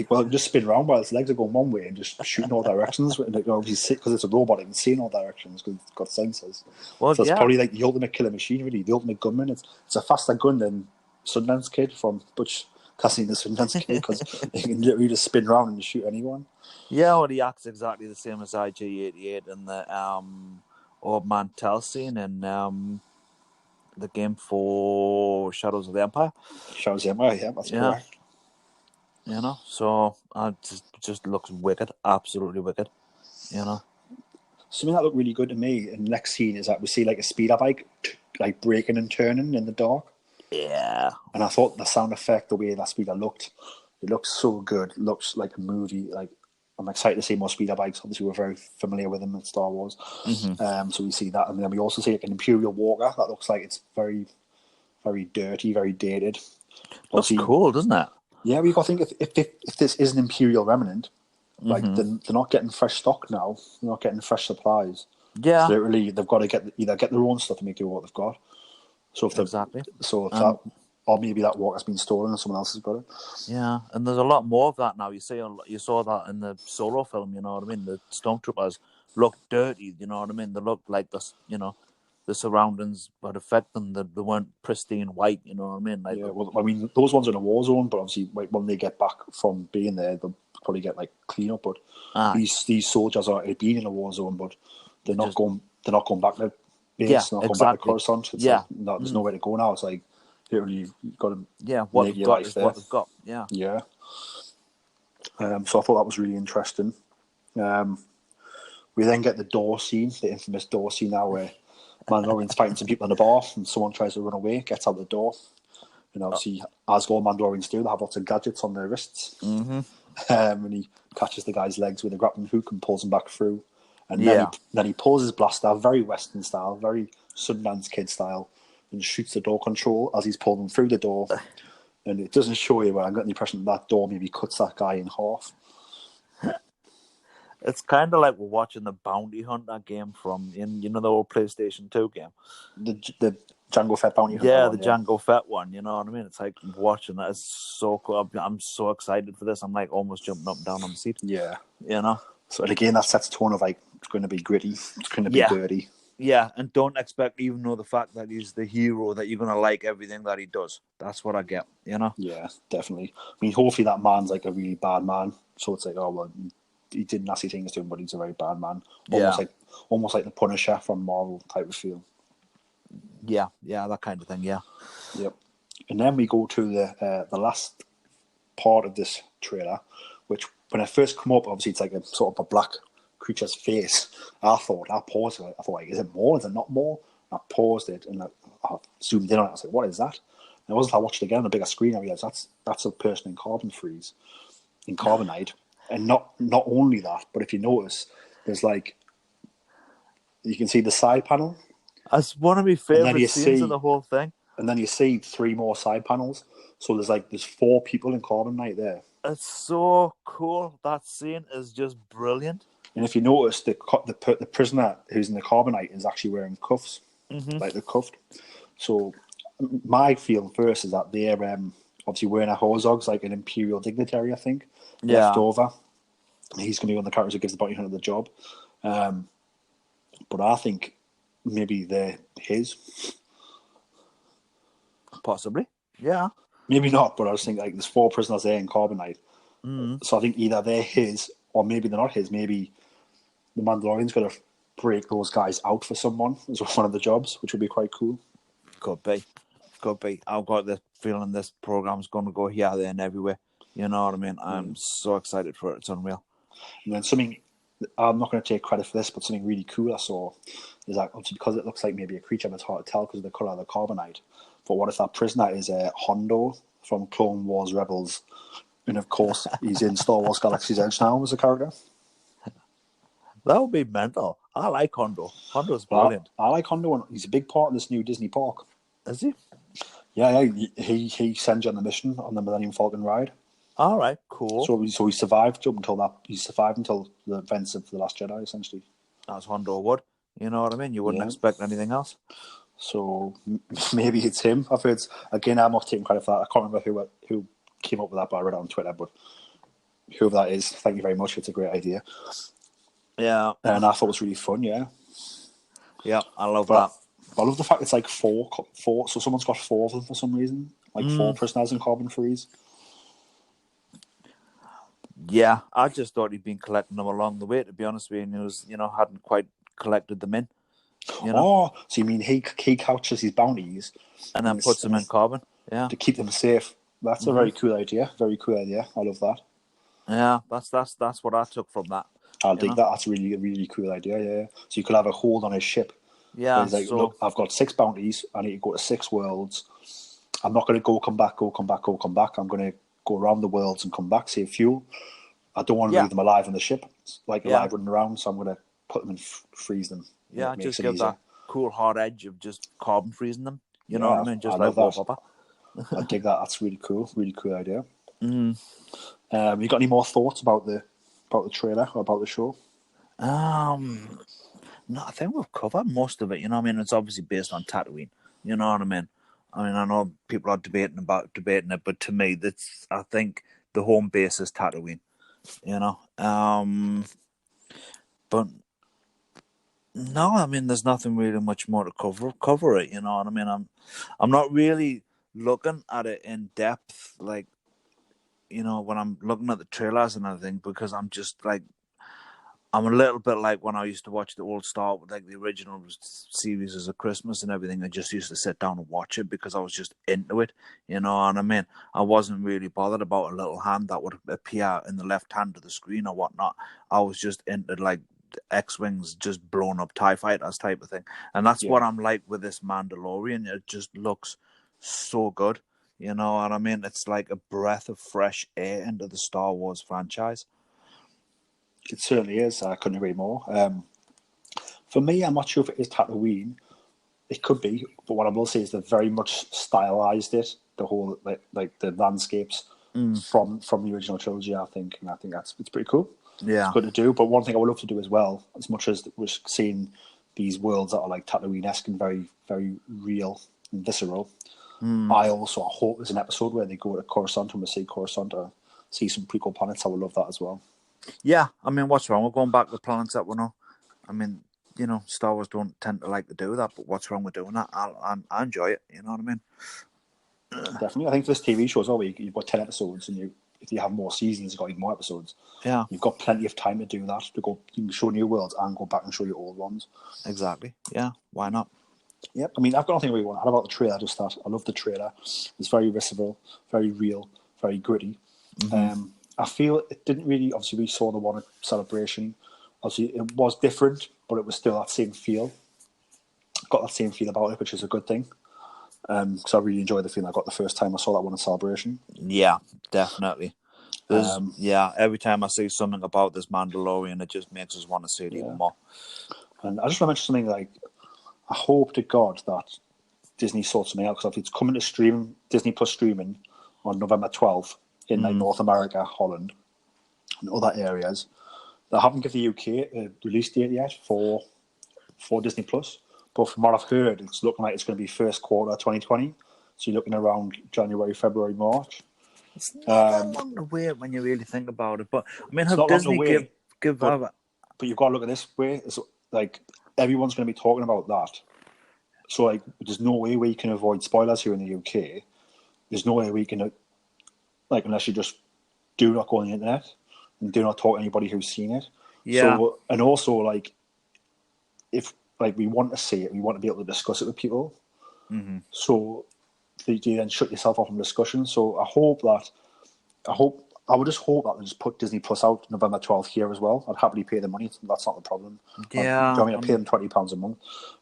Well, it just spin around while its legs are going one way and just shooting all directions. And obviously, because it's a robot, it can see in all directions because it's got sensors. Well, so it's probably like the ultimate killer machine, really, the ultimate gunman. It's a faster gun than Sundance Kid from Butch Cassidy and the Sundance Kid, because he can literally just spin around and shoot anyone. Yeah, well, he acts exactly the same as IG-88 in the Old Man Tell scene in the game for Shadows of the Empire. Shadows of the Empire, yeah, that's correct. You know, so just looks wicked, absolutely wicked. You know, something that looked really good to me in the next scene is that we see like a speeder bike like braking and turning in the dark. Yeah, and I thought the sound effect, the way that speeder looked, it looks so good. It looks like a movie. Like, I'm excited to see more speeder bikes. Obviously, we're very familiar with them in Star Wars. So we see that, and then we also see like an Imperial Walker that looks like it's very, very dirty, very dated. Looks cool, doesn't it? Yeah, we've got to think if this is an Imperial remnant, like they're not getting fresh stock now. They're not getting fresh supplies. Yeah, so they've got to either get their own stuff and make do what they've got. So if that, or maybe that walker's been stolen and someone else has got it. Yeah, and there's a lot more of that now. You saw that in the Solo film. You know what I mean? The stormtroopers look dirty. You know what I mean? They look like this. You know, the surroundings would affect them. They weren't pristine white. You know what I mean? Like, yeah, well, I mean, those ones are in a war zone, but obviously, when they get back from being there, they'll probably get like clean up. But these soldiers are being in a war zone, but they're not going back to base. Not going back to Coruscant. It's like, no, there's nowhere to go now. It's like, literally, you've got to what they've got is what they've got. Yeah. So I thought that was really interesting. We then get the door scene, the infamous door scene now, where Mandalorian's fighting some people in the bar, and someone tries to run away, gets out the door. And obviously, as all Mandalorians do, they have lots of gadgets on their wrists. And he catches the guy's legs with a grappling hook and pulls him back through. And then he pulls his blaster, very Western style, very Sundance Kid style, and shoots the door control as he's pulling them through the door. And it doesn't show you, but I'm getting the impression that door maybe cuts that guy in half. It's kind of like we're watching the Bounty Hunter game from the old PlayStation 2 game. The Django Fett Bounty Hunter Yeah, one, the Django Fett one. You know what I mean? It's like watching that. It's so cool. I'm so excited for this. I'm like almost jumping up and down on the seat. Yeah. You know? So again, that sets a tone of like it's going to be gritty, it's going to be Yeah. dirty. Yeah, and don't expect, even though the fact that he's the hero, that you're going to like everything that he does. That's what I get, you know? Yeah, definitely. I mean, hopefully that man's like a really bad man. So it's like, oh, well, he did nasty things to him, but he's a very bad man. Almost like the Punisher from Marvel type of feel. Yeah, that kind of thing, yeah. Yep. And then we go to the last part of this trailer, which when it first come up, obviously it's like a sort of a black creature's face. I paused it. I thought, like, is it more? Is it not more? I paused it and I zoomed in on it. I was like, what is that? And it wasn't until I watched it again on a bigger screen I realised that's a person in carbonite. And not only that, but if you notice, there's like, you can see the side panel. That's one of my favourite scenes of the whole thing. And then you see 3 more side panels. So there's 4 people in carbonite there. It's so cool. That scene is just brilliant. And if you notice, the prisoner who's in the carbonite is actually wearing cuffs, like they're cuffed. So my feeling first is that they're obviously wearing a Herzog's, like an imperial dignitary, I think, left over. He's going to be one of the characters who gives the bounty hunter the job. But I think maybe they're his. Possibly, yeah. Maybe not, but I was thinking like there's 4 prisoners there in carbonite. So I think either they're his or maybe they're not his. Maybe the Mandalorian's going to break those guys out for someone as one of the jobs, which would be quite cool. Could be. I've got the feeling this program's going to go here, there, and everywhere. You know what I mean? I'm so excited for it. It's unreal. And then something, I'm not going to take credit for this, but something really cool I saw is that obviously because it looks like maybe a creature, but it's hard to tell because of the colour of the carbonite. But what if that prisoner is Hondo from Clone Wars Rebels? And of course, he's in Star Wars Galaxy's Edge now as a character. That would be mental. I like Hondo. Hondo's brilliant. I like Hondo, and he's a big part of this new Disney park. Is he? Yeah. He sends you on the mission on the Millennium Falcon ride. All right, cool. So he survived until that. He survived until the events of The Last Jedi, essentially. As Hondo would. You know what I mean? You wouldn't expect anything else. So maybe it's him. I've heard, again, I'm not taking credit for that. I can't remember who came up with that, but I read it on Twitter. But whoever that is, thank you very much. It's a great idea. Yeah. And I thought it was really fun, yeah. Yeah, I love that. I love the fact it's like four. So someone's got 4 of them for some reason. Like 4 prisoners in carbon freeze. Yeah, I just thought he'd been collecting them along the way, to be honest with you. And he was, hadn't quite collected them in. Oh, so you mean he couches his bounties and then puts them in carbon? Yeah, to keep them safe. That's a very cool idea. Very cool idea. I love that. Yeah, that's what I took from that. I'll dig that. That's a really, really cool idea. Yeah. So you could have a hold on his ship. Yeah. Like, look, I've got 6 bounties. I need to go to 6 worlds. I'm not going to come back. I'm going to go around the worlds and come back, save fuel. I don't want to leave them alive on the ship, alive running around. So I'm going to put them and freeze them. Yeah, just give that cool hard edge of just carbon freezing them. You know what I mean? Just like wallpaper. I dig that. That's really cool. Really cool idea. You got any more thoughts about the trailer or about the show? No, I think we've covered most of it. You know what I mean? It's obviously based on Tatooine. You know what I mean? I know people are debating it, but to me, I think the home base is Tatooine. But no, I mean, there's nothing really much more to cover it. You know what I mean? I'm not really looking at it in depth, like, when I'm looking at the trailers and everything, because I'm just like, I'm a little bit like when I used to watch the old Star, like the original series as a Christmas and everything. I just used to sit down and watch it because I was just into it. You know what I mean? I wasn't really bothered about a little hand that would appear in the left hand of the screen or whatnot. I was just into like X-Wings just blown up TIE fighters type of thing. And that's what I'm like with this Mandalorian. It just looks so good. You know what I mean? It's like a breath of fresh air into the Star Wars franchise. It certainly is. I couldn't agree more. For me, I'm not sure if it is Tatooine. It could be, but what I will say is they've very much stylized it. The whole like the landscapes from the original trilogy. I think it's pretty cool. It's Yeah. good to do. But one thing I would love to do as well, as much as we're seeing these worlds that are like Tatooine-esque and very, very real and visceral, I also hope there's an episode where they go to Coruscant and we see Coruscant or see some prequel planets. I would love that as well. Yeah, I mean, what's wrong with going back to the planets that we know? I mean, Star Wars don't tend to like to do that, but what's wrong with doing that? I enjoy it, you know what I mean? Definitely. I think for this TV show as well, you've got 10 episodes and if you have more seasons, you've got even more episodes. Yeah, You've got plenty of time to do that, you can show new worlds and go back and show your old ones. exactly. Yeah, why not? Yep. I mean, I've got nothing really want to add about the trailer, just that I love the trailer. It's very visceral, very real, very gritty. I feel it didn't really, obviously we saw the one at Celebration. Obviously it was different, but it was still that same feel. Got that same feel about it, which is a good thing. Because I really enjoyed the feeling I got the first time I saw that one at Celebration. Yeah, definitely. Every time I see something about this Mandalorian, it just makes us want to see it even more. And I just want to mention something like, I hope to God that Disney sorts something out, because if it's coming to stream, Disney Plus streaming on November 12th in like North America, Holland, and other areas, they haven't given the UK a release date yet for Disney Plus. But from what I've heard, it's looking like it's going to be first quarter 2020. So you're looking around January, February, March. It's not that long to wait when you really think about it. But I mean, It's have not long to Disney wait, give but other... you've got to look at this way. It's like everyone's going to be talking about that. So like, there's no way we can avoid spoilers here in the UK. There's no way we can, like, unless you just do not go on the internet and do not talk to anybody who's seen it. Yeah. So, and also, like, if like we want to see it, we want to be able to discuss it with people. So you then shut yourself off from discussion. So I would just hope that they just put Disney Plus out November 12th here as well. I'd happily pay the money. That's not the problem. Yeah. I pay them £20 a month.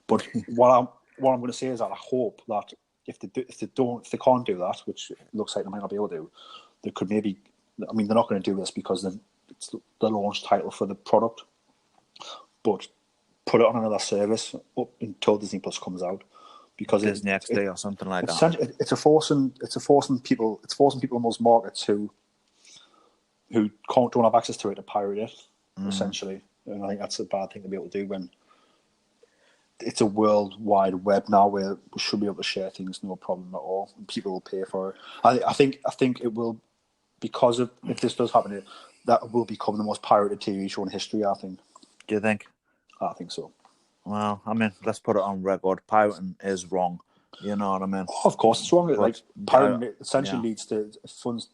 But what I'm going to say is that I hope that if they can't do that, which it looks like they might not be able to, they could maybe. I mean, they're not going to do this because it's the launch title for the product, but put it on another service up until Disney Plus comes out, because Disney XD or something like that. It's forcing people in those markets who don't have access to it to pirate it, essentially. And I think that's a bad thing to be able to do when it's a worldwide web now, where we should be able to share things no problem at all, and people will pay for it. I think it will, because of, if this does happen, that will become the most pirated TV show in history, I think. Do you think? I think so. Well, I mean, let's put it on record. Pirating is wrong. You know what I mean? Oh, of course it's wrong. Like, pirating essentially leads to funds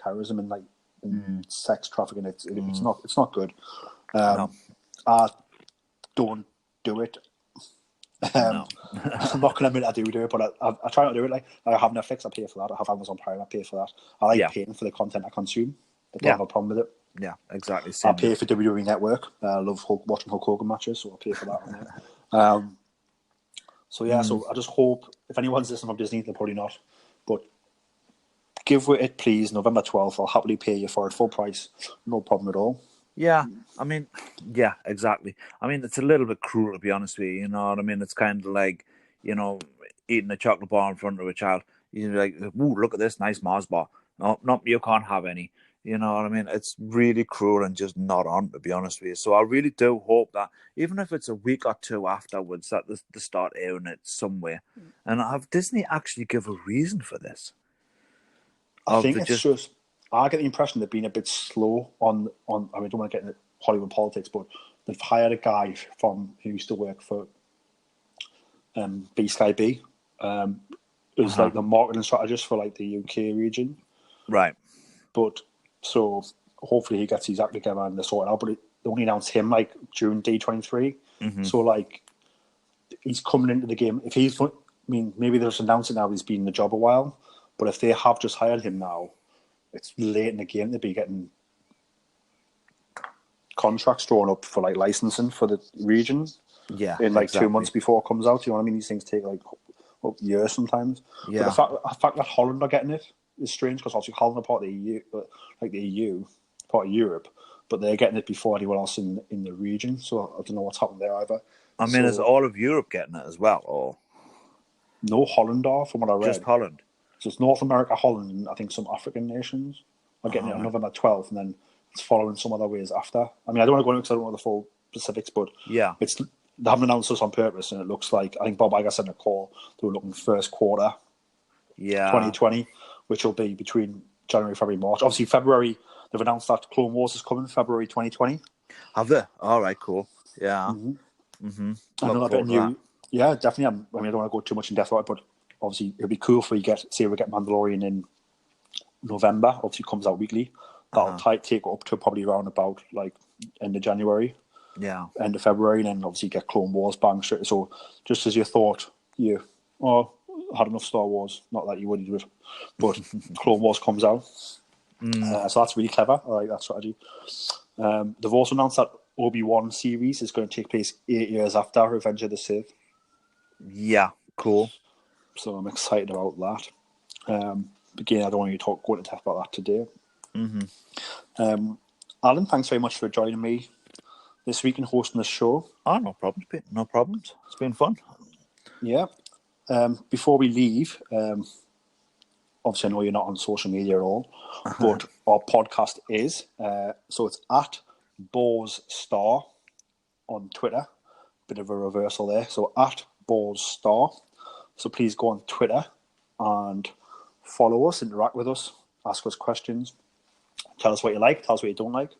terrorism and sex trafficking. It's not good. No. I don't do it. No. I'm not going to admit I do it, but I try not to do it. Like, I have Netflix, I pay for that. I have Amazon Prime, I pay for that. I like paying for the content I consume. I don't have a problem with it. Yeah, exactly. I pay for WWE Network. I love watching Hulk Hogan matches, so I pay for that on there. So I just hope, if anyone's listening from Disney, they're probably not, but give it, please, November 12th. I'll happily pay you for it full price, no problem at all. Yeah, I mean, yeah, exactly. I mean, it's a little bit cruel, to be honest with you. You know what I mean? It's kind of like, eating a chocolate bar in front of a child. You're like, ooh, look at this nice Mars bar. No, you can't have any. You know what I mean? It's really cruel and just not on, to be honest with you. So I really do hope that, even if it's a week or two afterwards, that they start airing it somewhere. And have Disney actually give a reason for this? I think it's just, I get the impression they've been a bit slow on. I mean, I don't want to get into Hollywood politics, but they've hired a guy who used to work for B-Sky B, who's like the marketing strategist for like the UK region. Right. But so hopefully he gets his act together and they sort it out. But they only announced him like June D23. So like, he's coming into the game. If he's, I mean, maybe they're just announcing now he's been in the job a while. But if they have just hired him now, it's late in the game to be getting contracts drawn up for like licensing for the region. Yeah, in like 2 months before it comes out. You know what I mean? These things take like years sometimes. Yeah. But the fact that Holland are getting it is strange, because obviously Holland are part of the EU, like the EU, part of Europe, but they're getting it before anyone else in the region. So I don't know what's happened there either. I mean, is all of Europe getting it as well, or no? Holland are, from what I read. just Holland? So it's North America, Holland, and I think some African nations are getting it on November 12th, and then it's following some other ways after. I mean, I don't want to go into because I don't know the full specifics, but Yeah. they haven't announced this on purpose, and it looks like, I think Bob Iger said in a call, they were looking first quarter Yeah. 2020, which will be between January, February, March. Obviously, February, they've announced that Clone Wars is coming, February 2020. Have they? All right, cool. Yeah. Another bit of new. Yeah, definitely. I mean, I don't want to go too much in depth about it, but obviously, it'd be cool if we get Mandalorian in November. Obviously, it comes out weekly. That'll take it up to probably around about like end of January. Yeah. End of February, and then obviously get Clone Wars bang straight. So just as you thought, had enough Star Wars. Not that you would do it, but Clone Wars comes out. So that's really clever. I like that strategy. They've also announced that Obi-Wan series is going to take place 8 years after Revenge of the Sith. Yeah, cool. So I'm excited about that. Again, I don't want you to go into depth about that today. Alan, thanks very much for joining me this week and hosting the show. Oh, no problems, Pete. No problems. It's been fun. Yeah. Before we leave, obviously I know you're not on social media at all, but our podcast is. So it's at Boars Star on Twitter. Bit of a reversal there. So at Boars Star. So please go on Twitter and follow us, interact with us, ask us questions, tell us what you like, tell us what you don't like.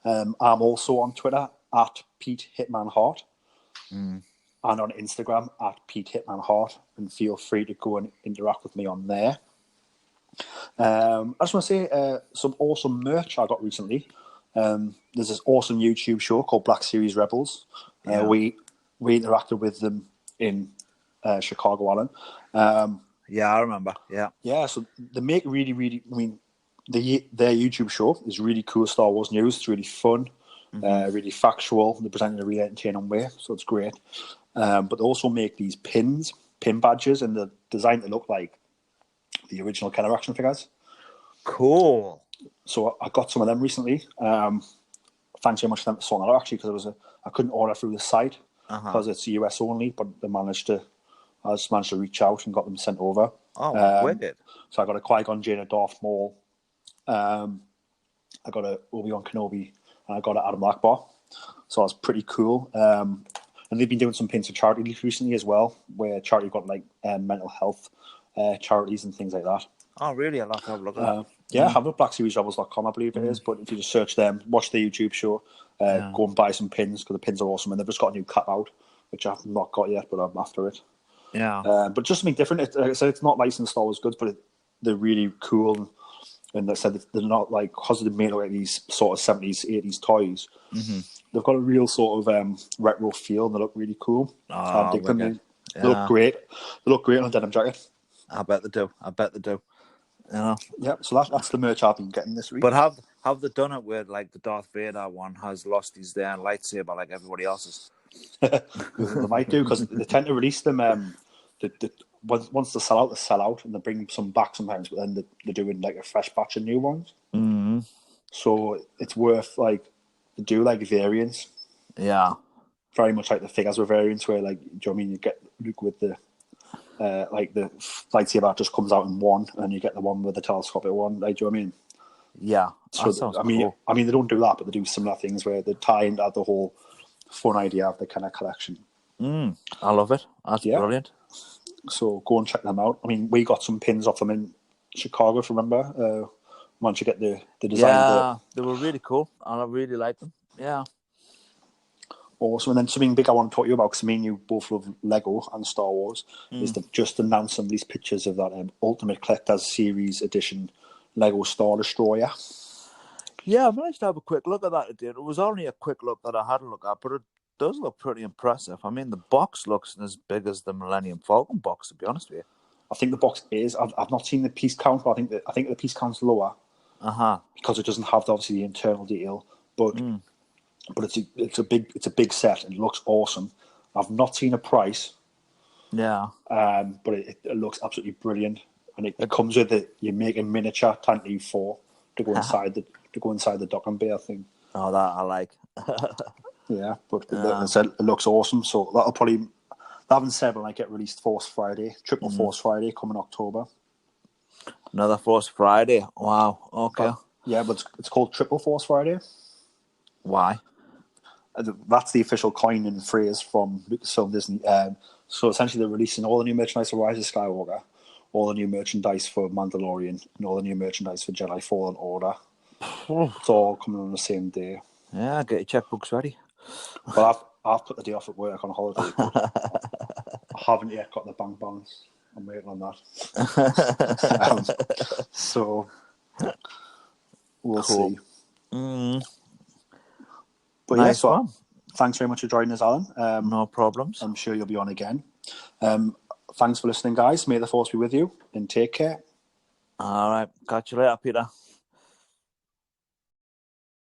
I'm also on Twitter at Pete Hitman Hart and on Instagram at Pete Hitman Hart, and feel free to go and interact with me on there. I just want to say some awesome merch I got recently. There's this awesome YouTube show called Black Series Rebels. We interacted with them in Chicago, Alan. Yeah, I remember. Yeah. Yeah, so they make really, really, I mean, their YouTube show is really cool Star Wars news. It's really fun, really factual. They present it in a really entertaining way, so it's great. But they also make these pin badges, and they're designed to look like the original Kenner action figures. Cool. So I got some of them recently. Thanks very much for them for sorting that out, actually, because I couldn't order through the site because it's US only, but I just managed to reach out and got them sent over. Oh, wicked. So I got a Qui-Gon Jinn, a Darth Maul, I got a Obi-Wan Kenobi, and I got an Adam Akbar. So that's pretty cool. And they've been doing some pins for charity recently as well, where charity got like mental health charities and things like that. Oh, really? I'll have to have a look at that. Yeah, have a blackseriesrebels.com, I believe it is. But if you just search them, watch the YouTube show, go and buy some pins, because the pins are awesome. And they've just got a new cut out, which I've not got yet, but I'm after it. Yeah. But just something different. Like I said, it's not licensed Star Wars goods, but they're really cool. And they said they're not like, because they're made like these sort of 70s, 80s toys. They've got a real sort of retro feel, and they look really cool. I dig them. They look great. They look great on a denim jacket. I bet they do. You know? Yeah, so that's the merch I've been getting this week. But have they done it where like the Darth Vader one has lost his damn lightsaber like everybody else's? They might do, because they tend to release them. Once they sell out, and they bring some back sometimes. But then they're doing like a fresh batch of new ones. So it's worth like to do like variants. Yeah, very much like the figures were variants, where like, do you know what I mean? You get Luke with the like the lightsaber just comes out in one, and you get the one with the telescopic one. Like, do you know what I mean? Yeah. So cool. I mean, they don't do that, but they do similar things where they tie into the whole fun idea of the kind of collection. I love it. That's brilliant. So go and check them out. I mean, we got some pins off them in Chicago, if you remember. Once you get the design. Yeah, they were really cool, and I really liked them. Yeah. Awesome. And then something big I want to talk to you about, because me and you both love Lego and Star Wars, is they've just announced some of these pictures of that Ultimate Collector's Series Edition Lego Star Destroyer. Yeah, I managed to have a quick look at that today. It was only a quick look that I had to look at, but it does look pretty impressive. I mean, the box looks as big as the Millennium Falcon box, to be honest with you. I think the box is. I've not seen the piece count, but I think the piece count's lower. Because it doesn't have obviously the internal detail, but it's a big set, and it looks awesome. I've not seen a price. Yeah. But it looks absolutely brilliant, and it comes with it. You make a miniature Tantive 4 to go inside the docking bay, I think. Oh, that I like. Yeah, but it looks awesome. So that'll probably, they haven't said when I get released Force Friday, Force Friday coming October. Another Force Friday. Wow. Okay. Yeah, but it's called Triple Force Friday. Why? That's the official coin and phrase from Lucasfilm Disney. So essentially, they're releasing all the new merchandise for Rise of Skywalker, all the new merchandise for Mandalorian, and all the new merchandise for Jedi Fallen Order. It's all coming on the same day. Yeah, get your checkbooks ready. But I've put the day off at work on holiday, but I haven't yet got the bank balance. I'm waiting on that. So we'll Cool. see. Mm, But nice yeah, one. thanks very much for joining us, Alan. No problems. I'm sure you'll be on again. Thanks for listening, guys. May the force be with you, and take care. All right. Catch you later, Peter.